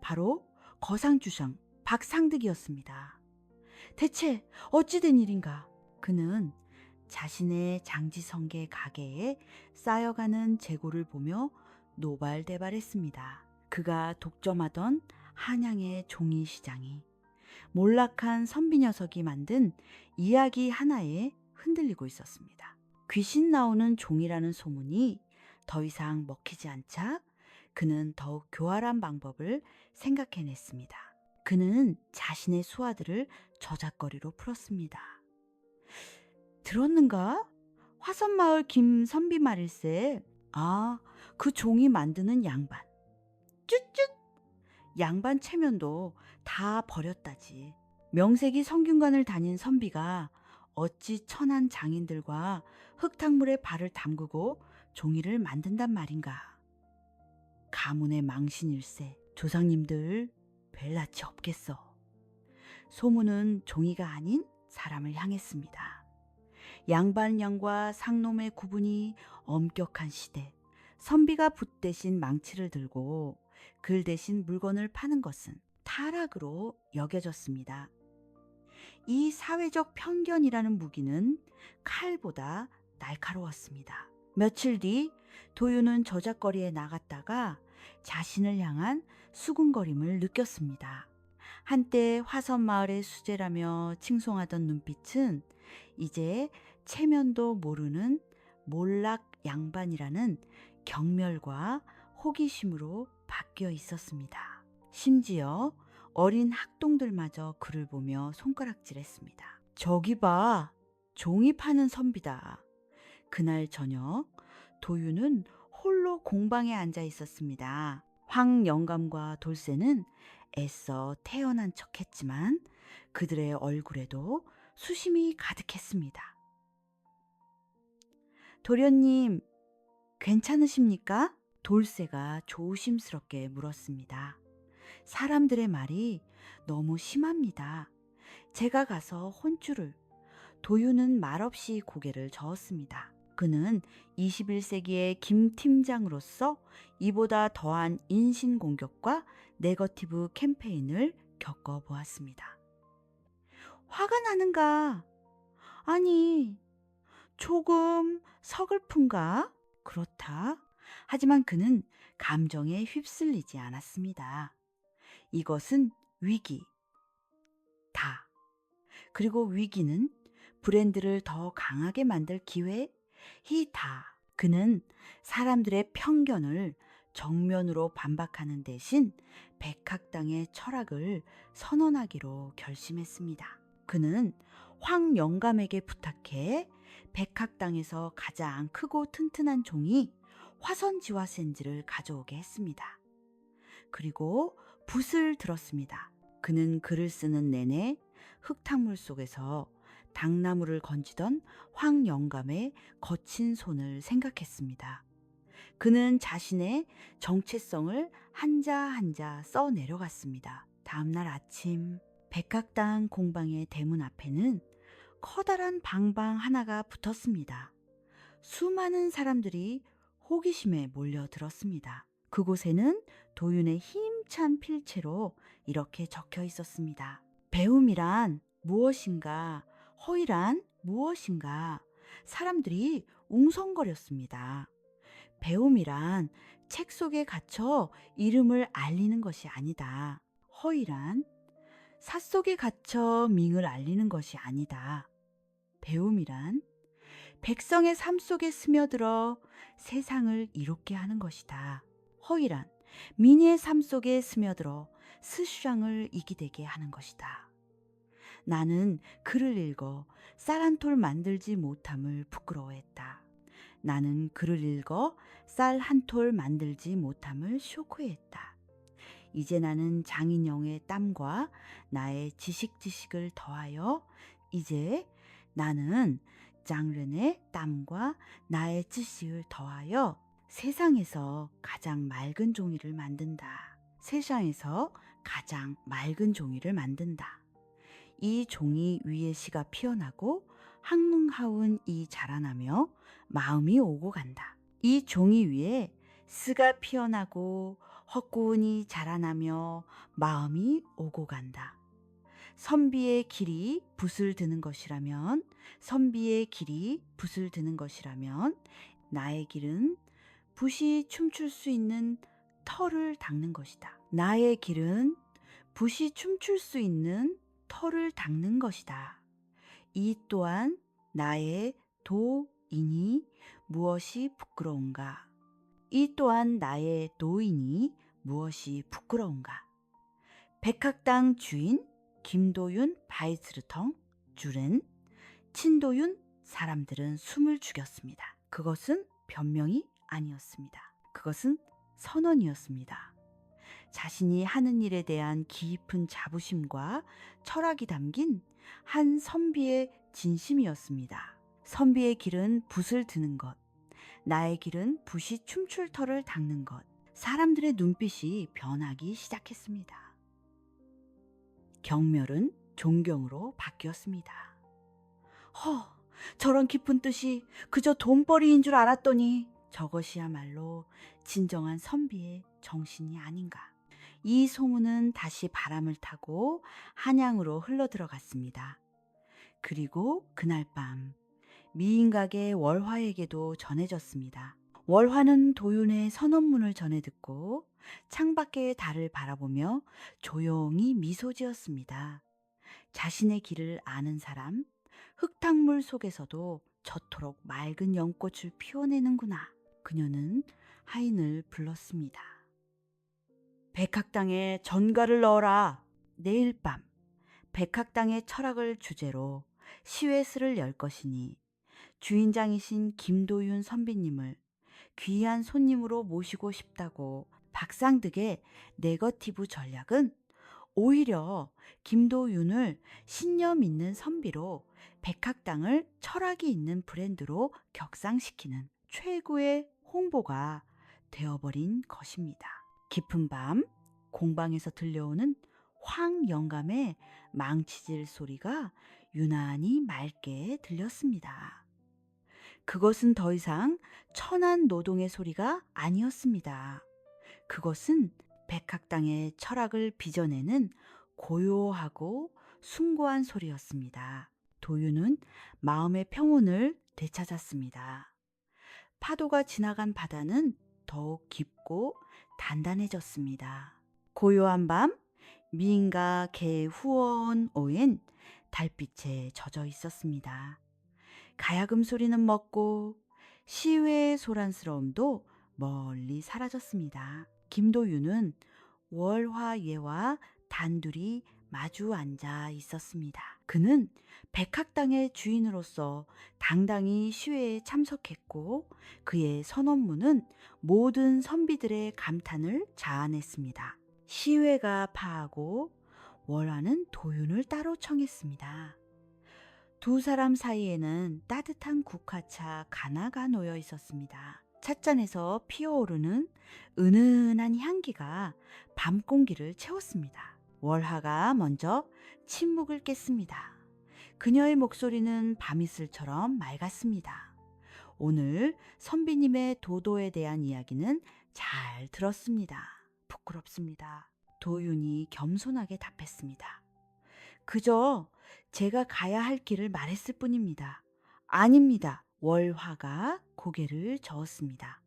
바로 거상주상 박상득이었습니다. 대체 어찌된 일인가? 그는 자신의 장지성계 가게에 쌓여가는 재고를 보며 노발대발했습니다. 그가 독점하던 한양의 종이시장이 몰락한 선비 녀석이 만든 이야기 하나에 흔들리고 있었습니다. 귀신 나오는 종이라는 소문이 더 이상 먹히지 않자 그는 더욱 교활한 방법을 생각해냈습니다. 그는 자신의 수하들을 저작거리로 풀었습니다. 들었는가? 화선마을 김선비 말일세. 아, 그 종이 만드는 양반. 쭈쭈! 양반 체면도 다 버렸다지. 명색이 성균관을 다닌 선비가 어찌 천한 장인들과 흙탕물에 발을 담그고 종이를 만든단 말인가. 가문의 망신일세. 조상님들 뵐 낯이 없겠어. 소문은 종이가 아닌 사람을 향했습니다. 양반양과 상놈의 구분이 엄격한 시대, 선비가 붓 대신 망치를 들고 글 대신 물건을 파는 것은 타락으로 여겨졌습니다. 이 사회적 편견이라는 무기는 칼보다 날카로웠습니다. 며칠 뒤 도윤은 저작거리에 나갔다가 자신을 향한 수군거림을 느꼈습니다. 한때 화선마을의 수재라며 칭송하던 눈빛은 이제 체면도 모르는 몰락 양반이라는 경멸과 호기심으로 바뀌어 있었습니다. 심지어 어린 학동들마저 그를 보며 손가락질했습니다. 저기 봐, 종이 파는 선비다. 그날 저녁 도윤은 홀로 공방에 앉아 있었습니다. 황영감과 돌쇠는 애써 태연한 척했지만 그들의 얼굴에도 수심이 가득했습니다. 도련님, 괜찮으십니까? 돌쇠가 조심스럽게 물었습니다. 사람들의 말이 너무 심합니다. 제가 가서 혼쭐을. 도윤은 말없이 고개를 저었습니다. 그는 21세기의 김 팀장으로서 이보다 더한 인신공격과 네거티브 캠페인을 겪어보았습니다. 화가 나는가? 아니, 조금 서글픈가? 그렇다. 하지만 그는 감정에 휩쓸리지 않았습니다. 이것은 위기. 다. 그리고 위기는 브랜드를 더 강하게 만들 기회. 다. 그는 사람들의 편견을 정면으로 반박하는 대신 백학당의 철학을 선언하기로 결심했습니다. 그는 황영감에게 부탁해 백학당에서 가장 크고 튼튼한 종이 화선지화센지를 가져오게 했습니다. 그리고 붓을 들었습니다. 그는 글을 쓰는 내내 흙탕물 속에서 당나무를 건지던 황영감의 거친 손을 생각했습니다. 그는 자신의 정체성을 한자 한자 써 내려갔습니다. 다음날 아침 백학당 공방의 대문 앞에는 커다란 방방 하나가 붙었습니다. 수많은 사람들이 호기심에 몰려들었습니다. 그곳에는 도윤의 힘찬 필체로 이렇게 적혀 있었습니다. 배움이란 무엇인가? 허위란 무엇인가? 사람들이 웅성거렸습니다. 배움이란 책 속에 갇혀 이름을 알리는 것이 아니다. 허위란 사 속에 갇혀 밍을 알리는 것이 아니다. 배움이란 백성의 삶 속에 스며들어 세상을 이롭게 하는 것이다. 허위란 민의의 삶 속에 스며들어 스슈랑을 이기되게 하는 것이다. 나는 글을 읽어 쌀 한 톨 만들지 못함을 부끄러워했다. 나는 글을 읽어 쌀 한 톨 만들지 못함을 쇼크했다. 이제 나는 장인영의 땀과 나의 지식을 더하여 이제 나는 장른의 땀과 나의 지식을 더하여 세상에서 가장 맑은 종이를 만든다. 세상에서 가장 맑은 종이를 만든다. 이 종이 위에 씨가 피어나고 항문하운 이 자라나며 마음이 오고 간다. 이 종이 위에 스가 피어나고 헛구운이 자라나며 마음이 오고 간다. 선비의 길이 붓을 드는 것이라면 선비의 길이 붓을 드는 것이라면 나의 길은 붓이 춤출 수 있는 털을 닦는 것이다. 나의 길은 붓이 춤출 수 있는 털을 닦는 것이다. 이 또한 나의 도인이 무엇이 부끄러운가? 이 또한 나의 도인이 무엇이 부끄러운가? 백학당 주인 김도윤 바이스르텅 주렌 친도윤 사람들은 숨을 죽였습니다. 그것은 변명이 아니었습니다. 그것은 선언이었습니다. 자신이 하는 일에 대한 깊은 자부심과 철학이 담긴 한 선비의 진심이었습니다. 선비의 길은 붓을 드는 것, 나의 길은 붓이 춤출 털을 닦는 것. 사람들의 눈빛이 변하기 시작했습니다. 경멸은 존경으로 바뀌었습니다. 저런 깊은 뜻이 그저 돈벌이인 줄 알았더니 저것이야말로 진정한 선비의 정신이 아닌가. 이 소문은 다시 바람을 타고 한양으로 흘러들어갔습니다. 그리고 그날 밤 미인각의 월화에게도 전해졌습니다. 월화는 도윤의 선언문을 전해 듣고 창밖의 달을 바라보며 조용히 미소 지었습니다. 자신의 길을 아는 사람, 흙탕물 속에서도 저토록 맑은 연꽃을 피워내는구나. 그녀는 하인을 불렀습니다. 백학당에 전가를 넣어라. 내일 밤 백학당의 철학을 주제로 시회스를 열 것이니 주인장이신 김도윤 선비님을 귀한 손님으로 모시고 싶다고 박상득의 네거티브 전략은 오히려 김도윤을 신념 있는 선비로 백학당을 철학이 있는 브랜드로 격상시키는 최고의 홍보가 되어버린 것입니다. 깊은 밤 공방에서 들려오는 황영감의 망치질 소리가 유난히 맑게 들렸습니다. 그것은 더 이상 천한 노동의 소리가 아니었습니다. 그것은 백학당의 철학을 빚어내는 고요하고 숭고한 소리였습니다. 도윤은 마음의 평온을 되찾았습니다. 파도가 지나간 바다는 더욱 깊고 단단해졌습니다. 고요한 밤 미인과 개 후원 오엔 달빛에 젖어 있었습니다. 가야금 소리는 멎고 시외의 소란스러움도 멀리 사라졌습니다. 김도윤은 월화예와 단둘이 마주 앉아 있었습니다. 그는 백학당의 주인으로서 당당히 시회에 참석했고 그의 선언문은 모든 선비들의 감탄을 자아냈습니다. 시회가 파하고 월화는 도윤을 따로 청했습니다. 두 사람 사이에는 따뜻한 국화차 가나가 놓여 있었습니다. 찻잔에서 피어오르는 은은한 향기가 밤 공기를 채웠습니다. 월화가 먼저 침묵을 깼습니다. 그녀의 목소리는 밤이슬처럼 맑았습니다. 오늘 선비님의 도도에 대한 이야기는 잘 들었습니다. 부끄럽습니다. 도윤이 겸손하게 답했습니다. 그저 제가 가야 할 길을 말했을 뿐입니다. 아닙니다. 월화가 고개를 저었습니다.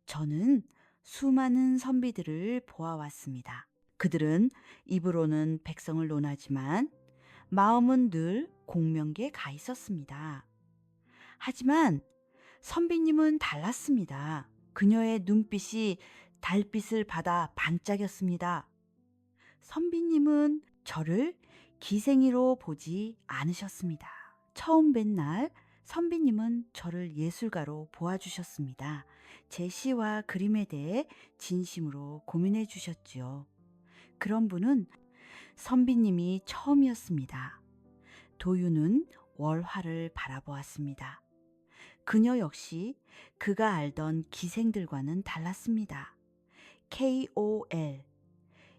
저는 수많은 선비들을 보아왔습니다. 그들은 입으로는 백성을 논하지만 마음은 늘 공명계에 가 있었습니다. 하지만 선비님은 달랐습니다. 그녀의 눈빛이 달빛을 받아 반짝였습니다. 선비님은 저를 기생이로 보지 않으셨습니다. 처음 뵌 날 선비님은 저를 예술가로 보아주셨습니다. 제 시와 그림에 대해 진심으로 고민해 주셨지요. 그런 분은 선비님이 처음이었습니다. 도윤은 월화를 바라보았습니다. 그녀 역시 그가 알던 기생들과는 달랐습니다. KOL,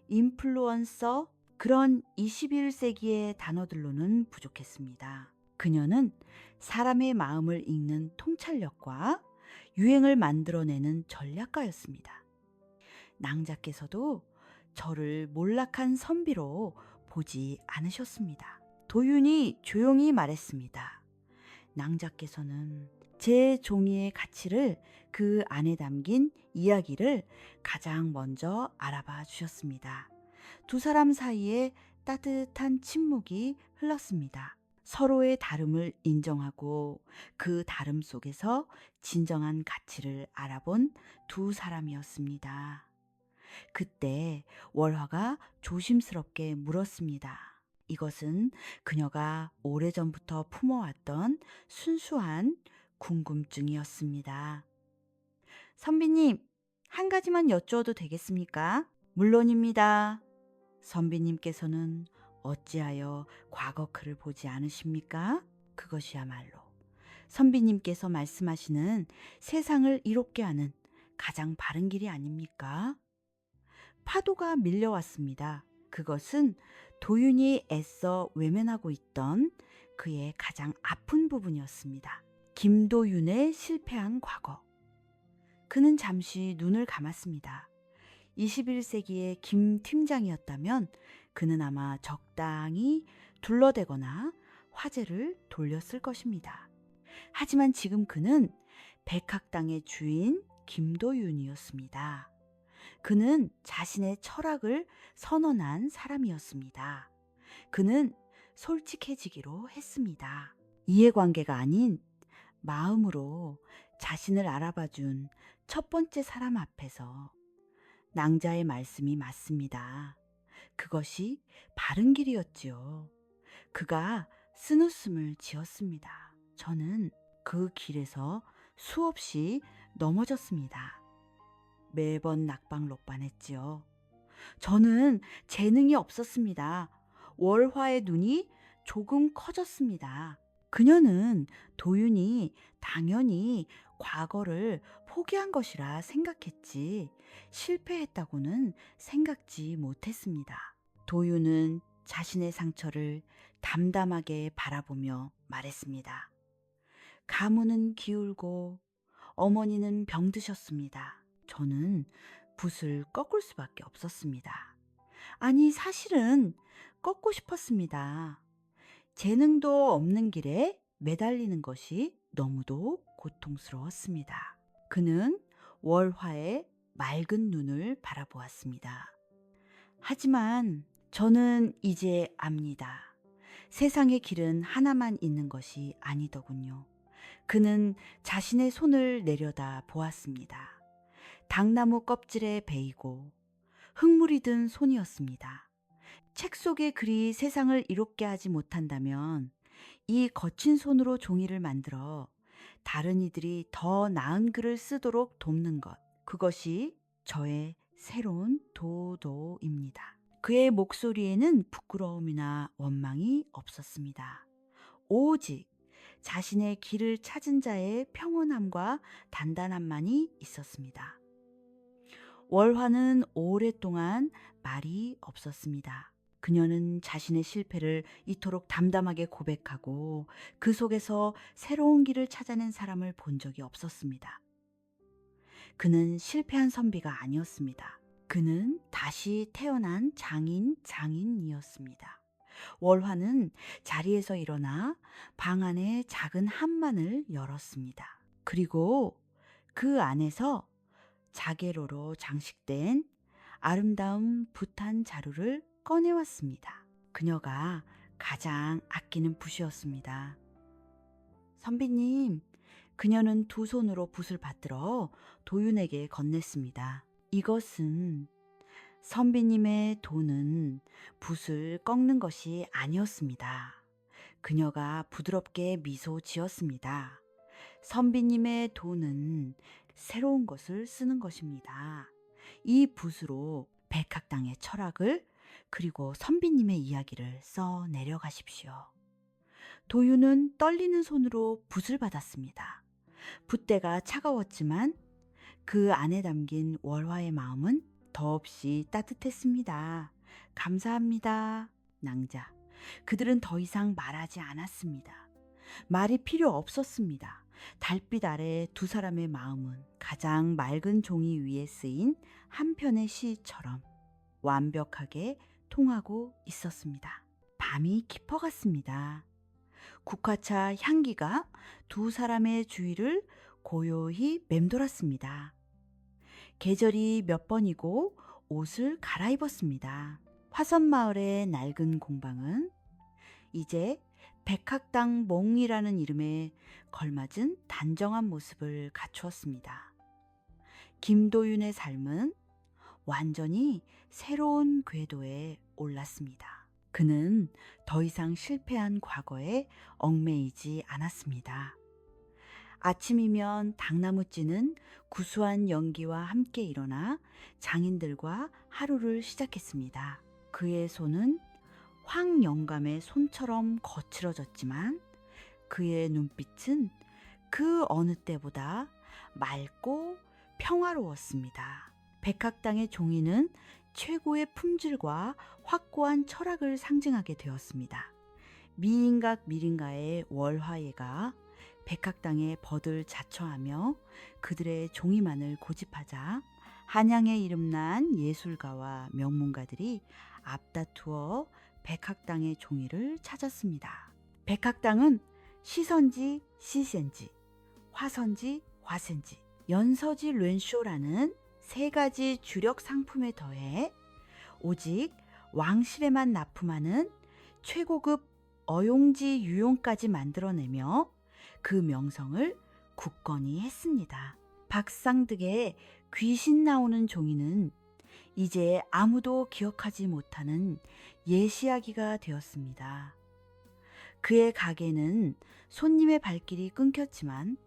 인플루언서, 그런 21세기의 단어들로는 부족했습니다. 그녀는 사람의 마음을 읽는 통찰력과 유행을 만들어내는 전략가였습니다. 낭자께서도 저를 몰락한 선비로 보지 않으셨습니다. 도윤이 조용히 말했습니다. 낭자께서는 제 종이의 가치를, 그 안에 담긴 이야기를 가장 먼저 알아봐 주셨습니다. 두 사람 사이에 따뜻한 침묵이 흘렀습니다. 서로의 다름을 인정하고 그 다름 속에서 진정한 가치를 알아본 두 사람이었습니다. 그때 월화가 조심스럽게 물었습니다. 이것은 그녀가 오래전부터 품어왔던 순수한 궁금증이었습니다. 선비님, 한 가지만 여쭈어도 되겠습니까? 물론입니다. 선비님께서는 어찌하여 과거 글을 보지 않으십니까? 그것이야말로 선비님께서 말씀하시는 세상을 이롭게 하는 가장 바른 길이 아닙니까? 파도가 밀려왔습니다. 그것은 도윤이 애써 외면하고 있던 그의 가장 아픈 부분이었습니다. 김도윤의 실패한 과거. 그는 잠시 눈을 감았습니다. 21세기의 김 팀장이었다면 그는 아마 적당히 둘러대거나 화제를 돌렸을 것입니다. 하지만 지금 그는 백학당의 주인 김도윤이었습니다. 그는 자신의 철학을 선언한 사람이었습니다. 그는 솔직해지기로 했습니다. 이해관계가 아닌 마음으로 자신을 알아봐준 첫 번째 사람 앞에서 낭자의 말씀이 맞습니다. 그것이 바른 길이었지요. 그가 쓴웃음을 지었습니다. 저는 그 길에서 수없이 넘어졌습니다. 매번 낙방록반했지요. 저는 재능이 없었습니다. 월화의 눈이 조금 커졌습니다. 그녀는 도윤이 당연히 과거를 포기한 것이라 생각했지 실패했다고는 생각지 못했습니다. 도윤은 자신의 상처를 담담하게 바라보며 말했습니다. 가문은 기울고 어머니는 병드셨습니다. 저는 붓을 꺾을 수밖에 없었습니다. 아니, 사실은 꺾고 싶었습니다. 재능도 없는 길에 매달리는 것이 너무도 고통스러웠습니다. 그는 월화의 맑은 눈을 바라보았습니다. 하지만 저는 이제 압니다. 세상의 길은 하나만 있는 것이 아니더군요. 그는 자신의 손을 내려다 보았습니다. 당나무 껍질에 베이고 흙물이 든 손이었습니다. 책 속의 글이 세상을 이롭게 하지 못한다면 이 거친 손으로 종이를 만들어 다른 이들이 더 나은 글을 쓰도록 돕는 것, 그것이 저의 새로운 도도입니다. 그의 목소리에는 부끄러움이나 원망이 없었습니다. 오직 자신의 길을 찾은 자의 평온함과 단단함만이 있었습니다. 월화는 오랫동안 말이 없었습니다. 그녀는 자신의 실패를 이토록 담담하게 고백하고 그 속에서 새로운 길을 찾아낸 사람을 본 적이 없었습니다. 그는 실패한 선비가 아니었습니다. 그는 다시 태어난 장인이었습니다. 월화는 자리에서 일어나 방 안에 작은 한만을 열었습니다. 그리고 그 안에서 자개로로 장식된 아름다운 붓한 자루를 꺼내왔습니다. 그녀가 가장 아끼는 붓이었습니다. 선비님, 그녀는 두 손으로 붓을 받들어 도윤에게 건넸습니다. 이것은 선비님의 돈은 붓을 꺾는 것이 아니었습니다. 그녀가 부드럽게 미소 지었습니다. 선비님의 돈은 새로운 것을 쓰는 것입니다. 이 붓으로 백학당의 철학을 그리고 선비님의 이야기를 써 내려가십시오. 도유는 떨리는 손으로 붓을 받았습니다. 붓대가 차가웠지만 그 안에 담긴 월화의 마음은 더없이 따뜻했습니다. 감사합니다. 낭자. 그들은 더 이상 말하지 않았습니다. 말이 필요 없었습니다. 달빛 아래 두 사람의 마음은 가장 맑은 종이 위에 쓰인 한 편의 시처럼 완벽하게 통하고 있었습니다. 밤이 깊어갔습니다. 국화차 향기가 두 사람의 주위를 고요히 맴돌았습니다. 계절이 몇 번이고 옷을 갈아입었습니다. 화선마을의 낡은 공방은 이제 백학당 몽이라는 이름에 걸맞은 단정한 모습을 갖추었습니다. 김도윤의 삶은 완전히 새로운 궤도에 올랐습니다. 그는 더 이상 실패한 과거에 얽매이지 않았습니다. 아침이면 당나무찌는 구수한 연기와 함께 일어나 장인들과 하루를 시작했습니다. 그의 손은 황영감의 손처럼 거칠어졌지만 그의 눈빛은 그 어느 때보다 맑고 평화로웠습니다. 백학당의 종이는 최고의 품질과 확고한 철학을 상징하게 되었습니다. 미인각 미rin가의 월화예가 백학당의 벗을 자처하며 그들의 종이만을 고집하자 한양에 이름난 예술가와 명문가들이 앞다투어 백학당의 종이를 찾았습니다. 백학당은 시선지 시센지, 화선지 화센지, 연서지 렌쇼라는 세 가지 주력 상품에 더해 오직 왕실에만 납품하는 최고급 어용지 유용까지 만들어내며 그 명성을 굳건히 했습니다. 박상득의 귀신 나오는 종이는 이제 아무도 기억하지 못하는 예시하기가 되었습니다. 그의 가게는 손님의 발길이 끊겼지만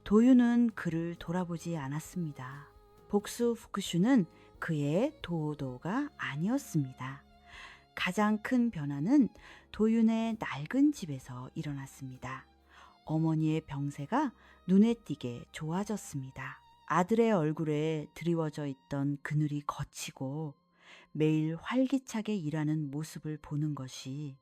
도유는 그를 돌아보지 않았습니다. 복수 후쿠슈는 그의 도도가 아니었습니다. 가장 큰 변화는 도윤의 낡은 집에서 일어났습니다. 어머니의 병세가 눈에 띄게 좋아졌습니다. 아들의 얼굴에 드리워져 있던 그늘이 거치고 매일 활기차게 일하는 모습을 보는 것이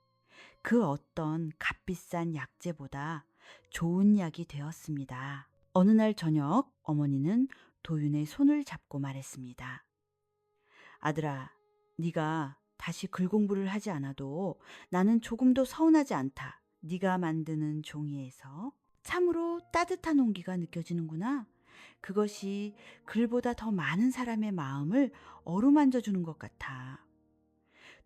그 어떤 값비싼 약재보다 좋은 약이 되었습니다. 어느 날 저녁 어머니는 도윤의 손을 잡고 말했습니다. 아들아, 네가 다시 글 공부를 하지 않아도 나는 조금도 서운하지 않다. 네가 만드는 종이에서 참으로 따뜻한 온기가 느껴지는구나. 그것이 글보다 더 많은 사람의 마음을 어루만져 주는 것 같아.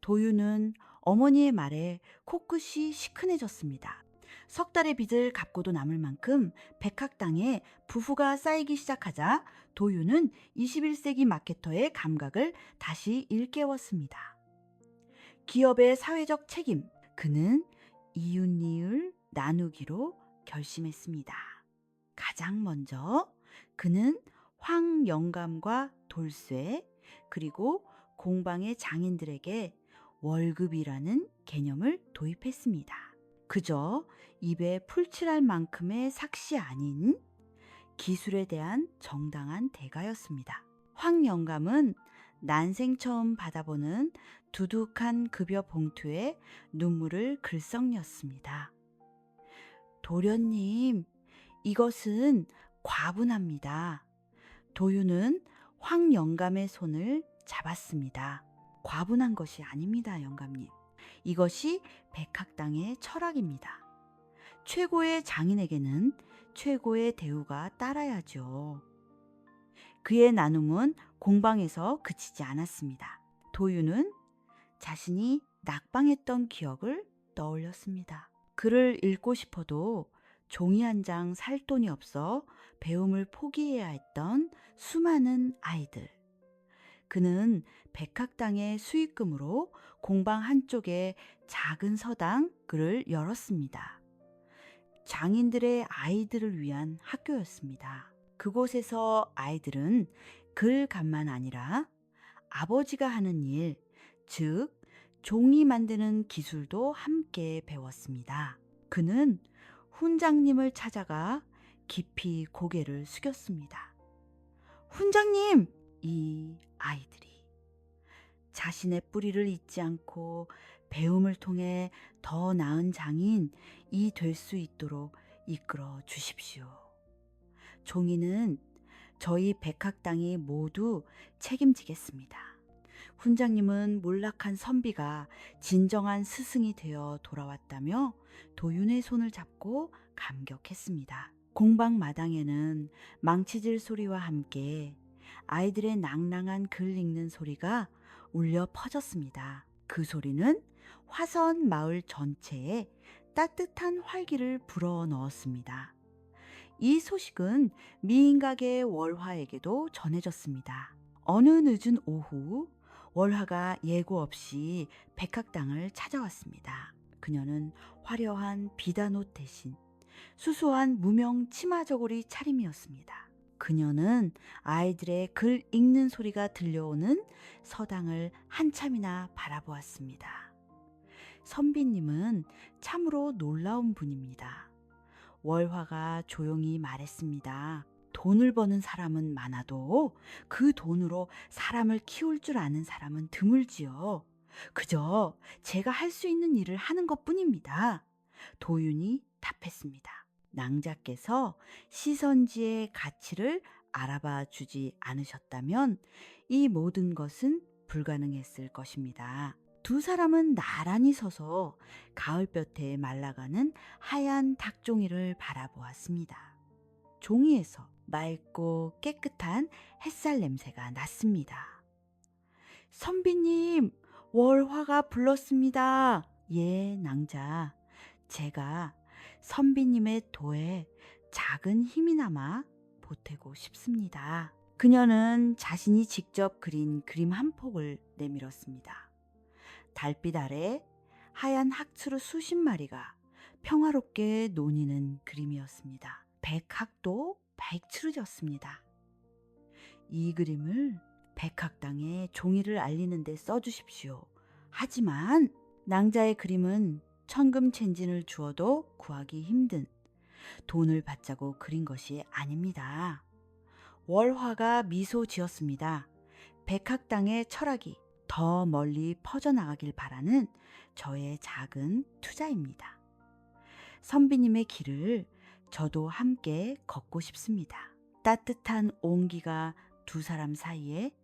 도유는 어머니의 말에 코끝이 시큰해졌습니다. 석 달의 빚을 갚고도 남을 만큼 백학당에 부부가 쌓이기 시작하자 도유는 21세기 마케터의 감각을 다시 일깨웠습니다. 기업의 사회적 책임, 그는 이웃이을 나누기로 결심했습니다. 가장 먼저 그는 황영감과 돌쇠 그리고 공방의 장인들에게 월급이라는 개념을 도입했습니다. 그저 입에 풀칠할 만큼의 삭시 아닌 기술에 대한 정당한 대가였습니다. 황영감은 난생 처음 받아보는 두둑한 급여 봉투에 눈물을 글썽였습니다. 도련님, 이것은 과분합니다. 도유는 황영감의 손을 잡았습니다. 과분한 것이 아닙니다, 영감님. 이것이 백학당의 철학입니다. 최고의 장인에게는 최고의 대우가 따라야죠. 그의 나눔은 공방에서 그치지 않았습니다. 도유는 자신이 낙방했던 기억을 떠올렸습니다. 글을 읽고 싶어도 종이 한 장 살 돈이 없어 배움을 포기해야 했던 수많은 아이들. 그는 백학당의 수익금으로 공방 한쪽에 작은 서당을 열었습니다. 장인들의 아이들을 위한 학교였습니다. 그곳에서 아이들은 글감만 아니라 아버지가 하는 일, 즉 종이 만드는 기술도 함께 배웠습니다. 그는 훈장님을 찾아가 깊이 고개를 숙였습니다. 훈장님! 이 아이들이 자신의 뿌리를 잊지 않고 배움을 통해 더 나은 장인이 될 수 있도록 이끌어 주십시오. 종이는 저희 백학당이 모두 책임지겠습니다. 훈장님은 몰락한 선비가 진정한 스승이 되어 돌아왔다며 도윤의 손을 잡고 감격했습니다. 공방 마당에는 망치질 소리와 함께 아이들의 낭낭한 글 읽는 소리가 울려 퍼졌습니다. 그 소리는 화선 마을 전체에 따뜻한 활기를 불어 넣었습니다. 이 소식은 미인가게 월화에게도 전해졌습니다. 어느 늦은 오후 월화가 예고 없이 백학당을 찾아왔습니다. 그녀는 화려한 비단옷 대신 수수한 무명 치마 저고리 차림이었습니다. 그녀는 아이들의 글 읽는 소리가 들려오는 서당을 한참이나 바라보았습니다. 선비님은 참으로 놀라운 분입니다. 월화가 조용히 말했습니다. 돈을 버는 사람은 많아도 그 돈으로 사람을 키울 줄 아는 사람은 드물지요. 그저 제가 할 수 있는 일을 하는 것뿐입니다. 도윤이 답했습니다. 낭자께서 시선지의 가치를 알아봐 주지 않으셨다면 이 모든 것은 불가능했을 것입니다. 두 사람은 나란히 서서 가을볕에 말라가는 하얀 닭종이를 바라보았습니다. 종이에서 맑고 깨끗한 햇살 냄새가 났습니다. 선비님, 월화가 불렀습니다. 예, 낭자. 제가 선비님의 도에 작은 힘이나마 보태고 싶습니다. 그녀는 자신이 직접 그린 그림 한 폭을 내밀었습니다. 달빛 아래 하얀 학추루 수십 마리가 평화롭게 논이는 그림이었습니다. 백학도 백추루졌습니다. 이 그림을 백학당에 종이를 알리는 데 써주십시오. 하지만 낭자의 그림은 천금천진을 주어도 구하기 힘든 돈을 받자고 그린 것이 아닙니다. 월화가 미소 지었습니다. 백학당의 철학이 더 멀리 퍼져나가길 바라는 저의 작은 투자입니다. 선비님의 길을 저도 함께 걷고 싶습니다. 따뜻한 온기가 두 사람 사이에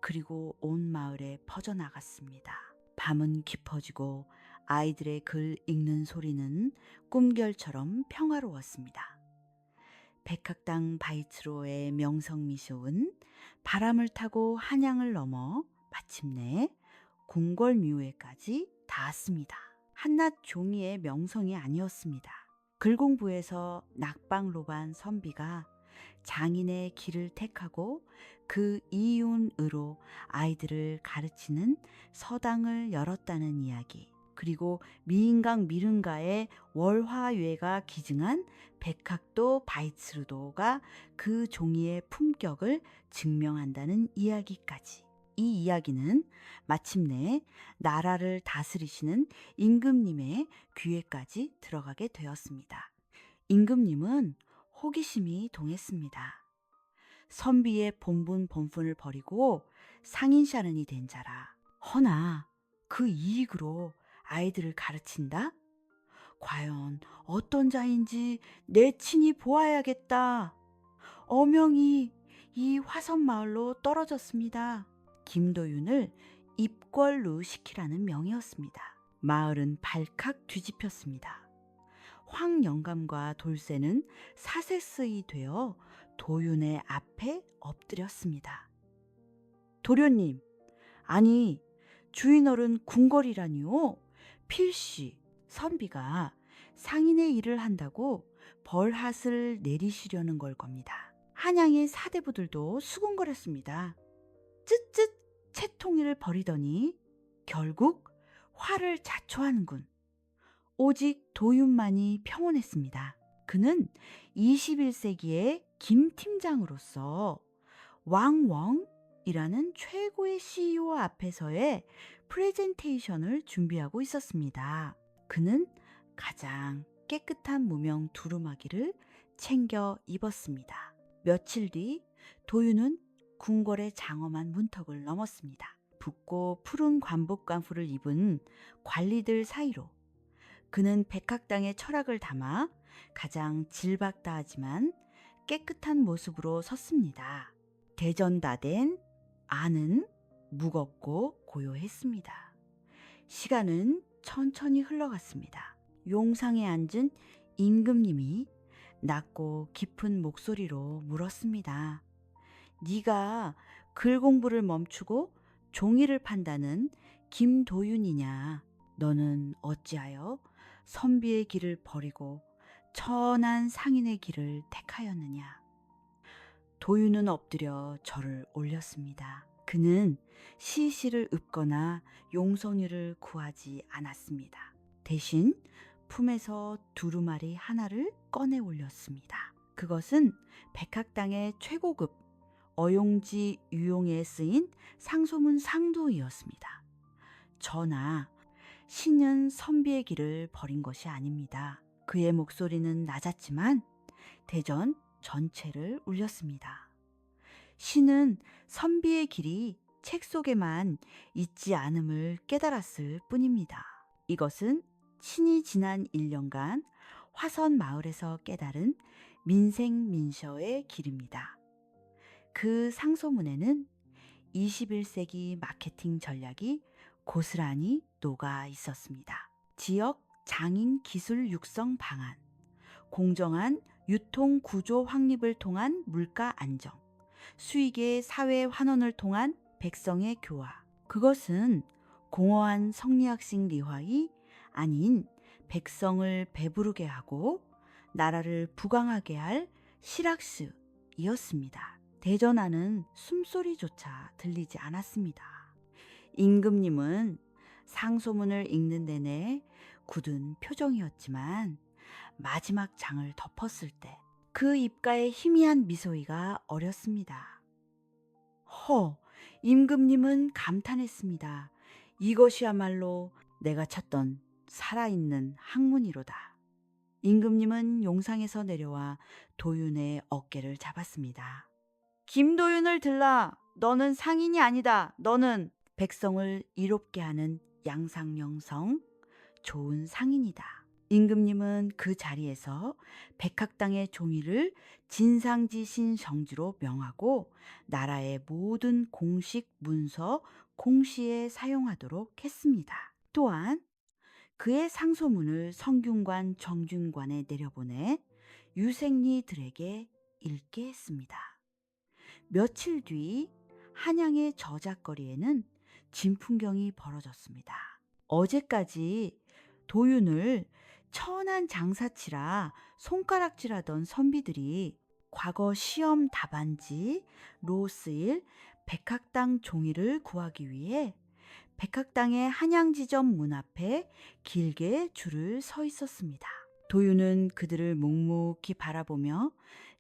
그리고 온 마을에 퍼져나갔습니다. 밤은 깊어지고 아이들의 글 읽는 소리는 꿈결처럼 평화로웠습니다. 백학당 바이츠로의 명성미쇼은 바람을 타고 한양을 넘어 마침내 궁궐묘에까지 닿았습니다. 한낱 종이의 명성이 아니었습니다. 글공부에서 낙방로반 선비가 장인의 길을 택하고 그 이윤으로 아이들을 가르치는 서당을 열었다는 이야기, 그리고 미인강 미른가의 월화유해가 기증한 백학도 바이츠르도가 그 종이의 품격을 증명한다는 이야기까지. 이 이야기는 마침내 나라를 다스리시는 임금님의 귀에까지 들어가게 되었습니다. 임금님은 호기심이 동했습니다. 선비의 본분을 버리고 상인샤른이 된 자라. 허나 그 이익으로 아이들을 가르친다? 과연 어떤 자인지 내 친히 보아야겠다. 어명이 이 화선마을로 떨어졌습니다. 김도윤을 입궐루 시키라는 명이었습니다. 마을은 발칵 뒤집혔습니다. 황영감과 돌쇠는 사세스이 되어 도윤의 앞에 엎드렸습니다. 도련님, 아니 주인어른 궁궐이라니요? 필시 선비가 상인의 일을 한다고 벌핫을 내리시려는 걸 겁니다. 한양의 사대부들도 수군거렸습니다. 쯧쯧 채통이를 벌이더니 결국 화를 자초하는군. 오직 도윤만이 평온했습니다. 그는 21세기의 김 팀장으로서 왕웡이라는 최고의 CEO 앞에서의 프레젠테이션을 준비하고 있었습니다. 그는 가장 깨끗한 무명 두루마기를 챙겨 입었습니다. 며칠 뒤 도윤은 궁궐의 장엄한 문턱을 넘었습니다. 붓고 푸른 관복관후를 입은 관리들 사이로 그는 백학당의 철학을 담아 가장 질박다하지만 깨끗한 모습으로 섰습니다. 대전다된 안은 무겁고 고요했습니다. 시간은 천천히 흘러갔습니다. 용상에 앉은 임금님이 낮고 깊은 목소리로 물었습니다. 네가 글 공부를 멈추고 종이를 판다는 김도윤이냐? 너는 어찌하여 선비의 길을 버리고 천한 상인의 길을 택하였느냐? 도윤은 엎드려 절을 올렸습니다. 그는 시시를 읊거나 용성이를 구하지 않았습니다. 대신 품에서 두루마리 하나를 꺼내 올렸습니다. 그것은 백학당의 최고급 어용지 유용에 쓰인 상소문 상도이었습니다. 전하, 신은 선비의 길을 버린 것이 아닙니다. 그의 목소리는 낮았지만 대전 전체를 울렸습니다. 신은 선비의 길이 책 속에만 있지 않음을 깨달았을 뿐입니다. 이것은 신이 지난 1년간 화선 마을에서 깨달은 민생민서의 길입니다. 그 상소문에는 21세기 마케팅 전략이 고스란히 녹아 있었습니다. 지역 장인 기술 육성 방안, 공정한 유통 구조 확립을 통한 물가 안정, 수익의 사회 환원을 통한 백성의 교화. 그것은 공허한 성리학식 리화이 아닌 백성을 배부르게 하고 나라를 부강하게 할 실학스이었습니다. 대전하는 숨소리조차 들리지 않았습니다. 임금님은 상소문을 읽는 내내 굳은 표정이었지만 마지막 장을 덮었을 때 그 입가에 희미한 미소가 어렸습니다. 임금님은 감탄했습니다. 이것이야말로 내가 찾던 살아있는 학문이로다. 임금님은 용상에서 내려와 도윤의 어깨를 잡았습니다. 김도윤을 들라. 너는 상인이 아니다. 너는 백성을 이롭게 하는 양상영성 좋은 상인이다. 임금님은 그 자리에서 백학당의 종이를 진상지신 정지로 명하고 나라의 모든 공식 문서 공시에 사용하도록 했습니다. 또한 그의 상소문을 성균관 정균관에 내려보내 유생리들에게 읽게 했습니다. 며칠 뒤 한양의 저작거리에는 진풍경이 벌어졌습니다. 어제까지 도윤을 천한 장사치라 손가락질하던 선비들이 과거 시험 답안지로 쓰일 백학당 종이를 구하기 위해 백학당의 한양지점 문 앞에 길게 줄을 서 있었습니다. 도윤은 그들을 묵묵히 바라보며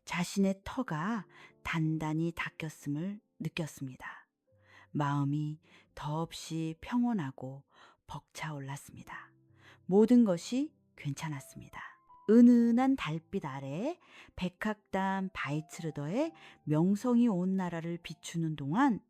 자신의 터가 단단히 닦였음을 느꼈습니다. 마음이 더없이 평온하고 벅차올랐습니다. 모든 것이 괜찮았습니다. 은은한 달빛 아래 백학단 바이츠르더의 명성이 온 나라를 비추는 동안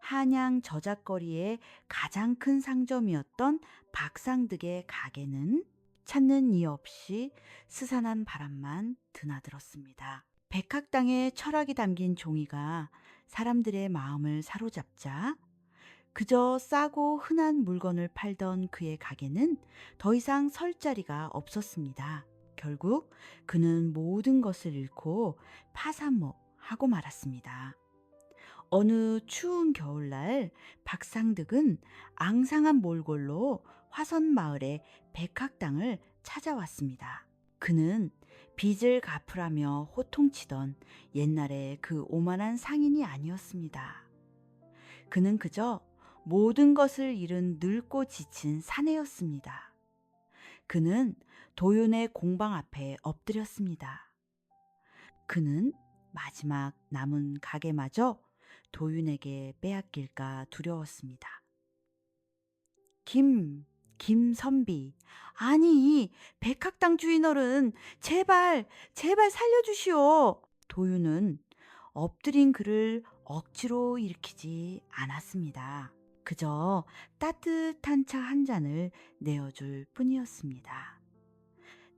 한양 저작거리의 가장 큰 상점이었던 박상득의 가게는 찾는 이 없이 스산한 바람만 드나들었습니다. 백학당의 철학이 담긴 종이가 사람들의 마음을 사로잡자 그저 싸고 흔한 물건을 팔던 그의 가게는 더 이상 설 자리가 없었습니다. 결국 그는 모든 것을 잃고 파산모하고 말았습니다. 어느 추운 겨울날 박상득은 앙상한 몰골로 화선마을의 백학당을 찾아왔습니다. 그는 빚을 갚으라며 호통치던 옛날의 그 오만한 상인이 아니었습니다. 그는 그저 모든 것을 잃은 늙고 지친 사내였습니다. 그는 도윤의 공방 앞에 엎드렸습니다. 그는 마지막 남은 가게마저 도윤에게 빼앗길까 두려웠습니다. 김선비. 아니, 백학당 주인어른, 제발, 제발 살려주시오. 도윤은 엎드린 그를 억지로 일으키지 않았습니다. 그저 따뜻한 차 한 잔을 내어줄 뿐이었습니다.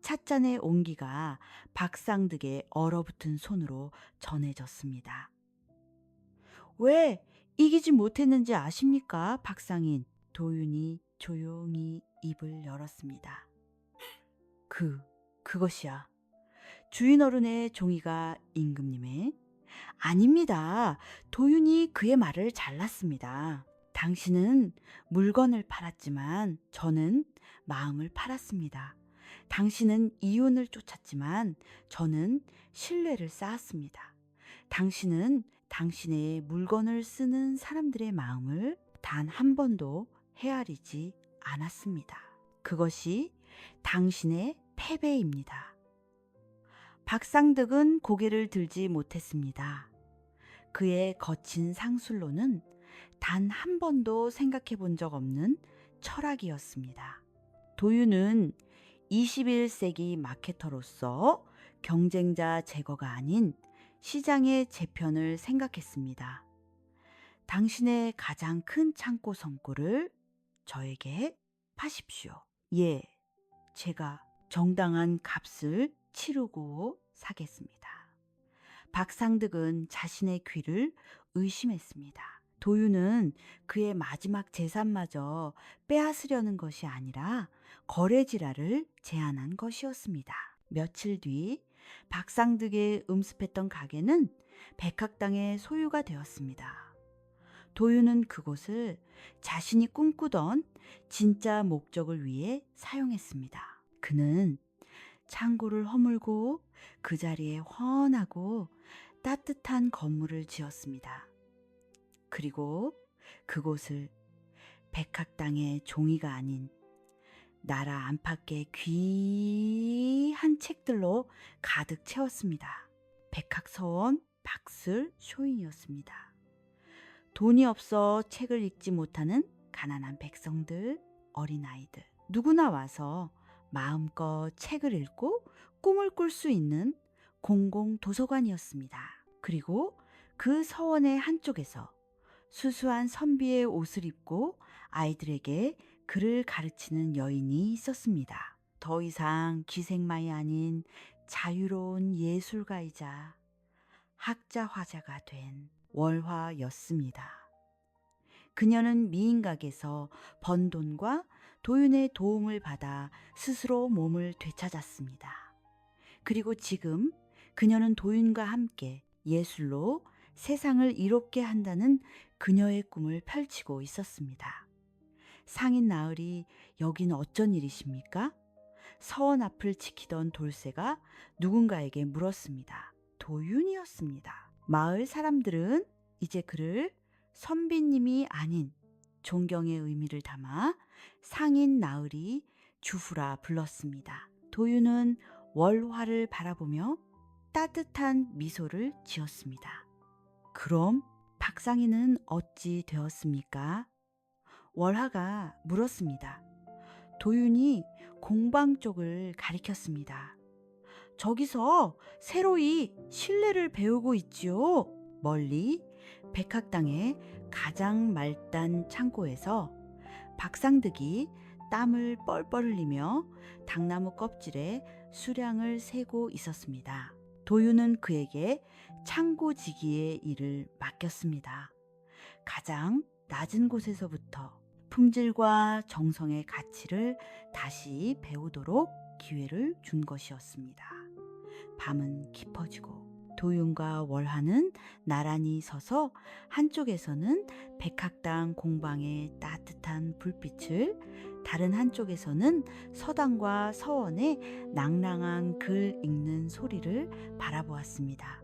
찻잔의 온기가 박상득의 얼어붙은 손으로 전해졌습니다. 왜 이기지 못했는지 아십니까, 박상인? 도윤이 조용히 입을 열었습니다. 그것이야. 주인어른의 종이가 임금님의? 아닙니다. 도윤이 그의 말을 잘랐습니다. 당신은 물건을 팔았지만 저는 마음을 팔았습니다. 당신은 이윤을 쫓았지만 저는 신뢰를 쌓았습니다. 당신은 당신의 물건을 쓰는 사람들의 마음을 단 한 번도 헤아리지 않았습니다. 그것이 당신의 패배입니다. 박상득은 고개를 들지 못했습니다. 그의 거친 상술로는 단 한 번도 생각해 본 적 없는 철학이었습니다. 도윤은 21세기 마케터로서 경쟁자 제거가 아닌 시장의 재편을 생각했습니다. 당신의 가장 큰 창고 성고를 저에게 파십시오. 예, 제가 정당한 값을 치르고 사겠습니다. 박상득은 자신의 귀를 의심했습니다. 도윤은 그의 마지막 재산마저 빼앗으려는 것이 아니라 거래질화를 제안한 것이었습니다. 며칠 뒤 박상득의 음습했던 가게는 백학당의 소유가 되었습니다. 도윤은 그곳을 자신이 꿈꾸던 진짜 목적을 위해 사용했습니다. 그는 창고를 허물고 그 자리에 환하고 따뜻한 건물을 지었습니다. 그리고 그곳을 백학당의 종이가 아닌 나라 안팎의 귀한 책들로 가득 채웠습니다. 백학서원 박술 쇼인이었습니다. 돈이 없어 책을 읽지 못하는 가난한 백성들, 어린아이들, 누구나 와서 마음껏 책을 읽고 꿈을 꿀 수 있는 공공도서관이었습니다. 그리고 그 서원의 한쪽에서 수수한 선비의 옷을 입고 아이들에게 글을 가르치는 여인이 있었습니다. 더 이상 기생마이 아닌 자유로운 예술가이자 학자 화자가 된 월화였습니다. 그녀는 미인각에서 번 돈과 도윤의 도움을 받아 스스로 몸을 되찾았습니다. 그리고 지금 그녀는 도윤과 함께 예술로 세상을 이롭게 한다는 그녀의 꿈을 펼치고 있었습니다. 상인 나으리, 여긴 어쩐 일이십니까? 서원 앞을 지키던 돌쇠가 누군가에게 물었습니다. 도윤이었습니다. 마을 사람들은 이제 그를 선비님이 아닌 존경의 의미를 담아 상인 나으리 주후라 불렀습니다. 도윤은 월화를 바라보며 따뜻한 미소를 지었습니다. 그럼 박상인은 어찌 되었습니까? 월화가 물었습니다. 도윤이 공방 쪽을 가리켰습니다. 저기서 새로이 실내를 배우고 있지요. 멀리 백학당의 가장 말단 창고에서 박상득이 땀을 뻘뻘 흘리며 당나무 껍질에 수량을 세고 있었습니다. 도윤은 그에게 창고지기의 일을 맡겼습니다. 가장 낮은 곳에서부터 품질과 정성의 가치를 다시 배우도록 기회를 준 것이었습니다. 밤은 깊어지고 도윤과 월화는 나란히 서서 한쪽에서는 백학당 공방의 따뜻한 불빛을, 다른 한쪽에서는 서당과 서원의 낭랑한 글 읽는 소리를 바라보았습니다.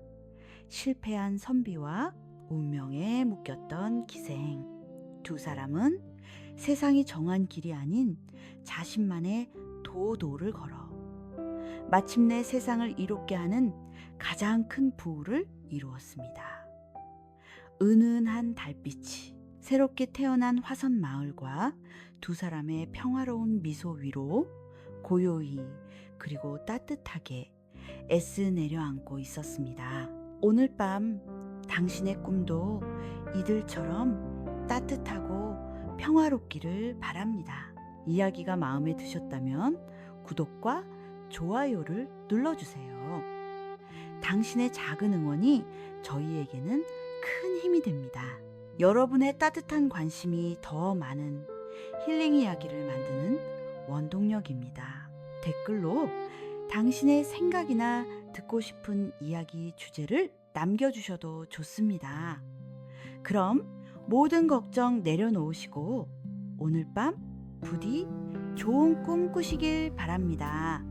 실패한 선비와 운명에 묶였던 기생, 두 사람은 세상이 정한 길이 아닌 자신만의 도도를 걸어 마침내 세상을 이롭게 하는 가장 큰 부를 이루었습니다. 은은한 달빛이 새롭게 태어난 화선 마을과 두 사람의 평화로운 미소 위로 고요히 그리고 따뜻하게 애쓰 내려앉고 있었습니다. 오늘 밤 당신의 꿈도 이들처럼 따뜻하고 평화롭기를 바랍니다. 이야기가 마음에 드셨다면 구독과 좋아요를 눌러주세요. 당신의 작은 응원이 저희에게는 큰 힘이 됩니다. 여러분의 따뜻한 관심이 더 많은 힐링 이야기를 만드는 원동력입니다. 댓글로 당신의 생각이나 듣고 싶은 이야기 주제를 남겨주셔도 좋습니다. 그럼 모든 걱정 내려놓으시고 오늘 밤 부디 좋은 꿈 꾸시길 바랍니다.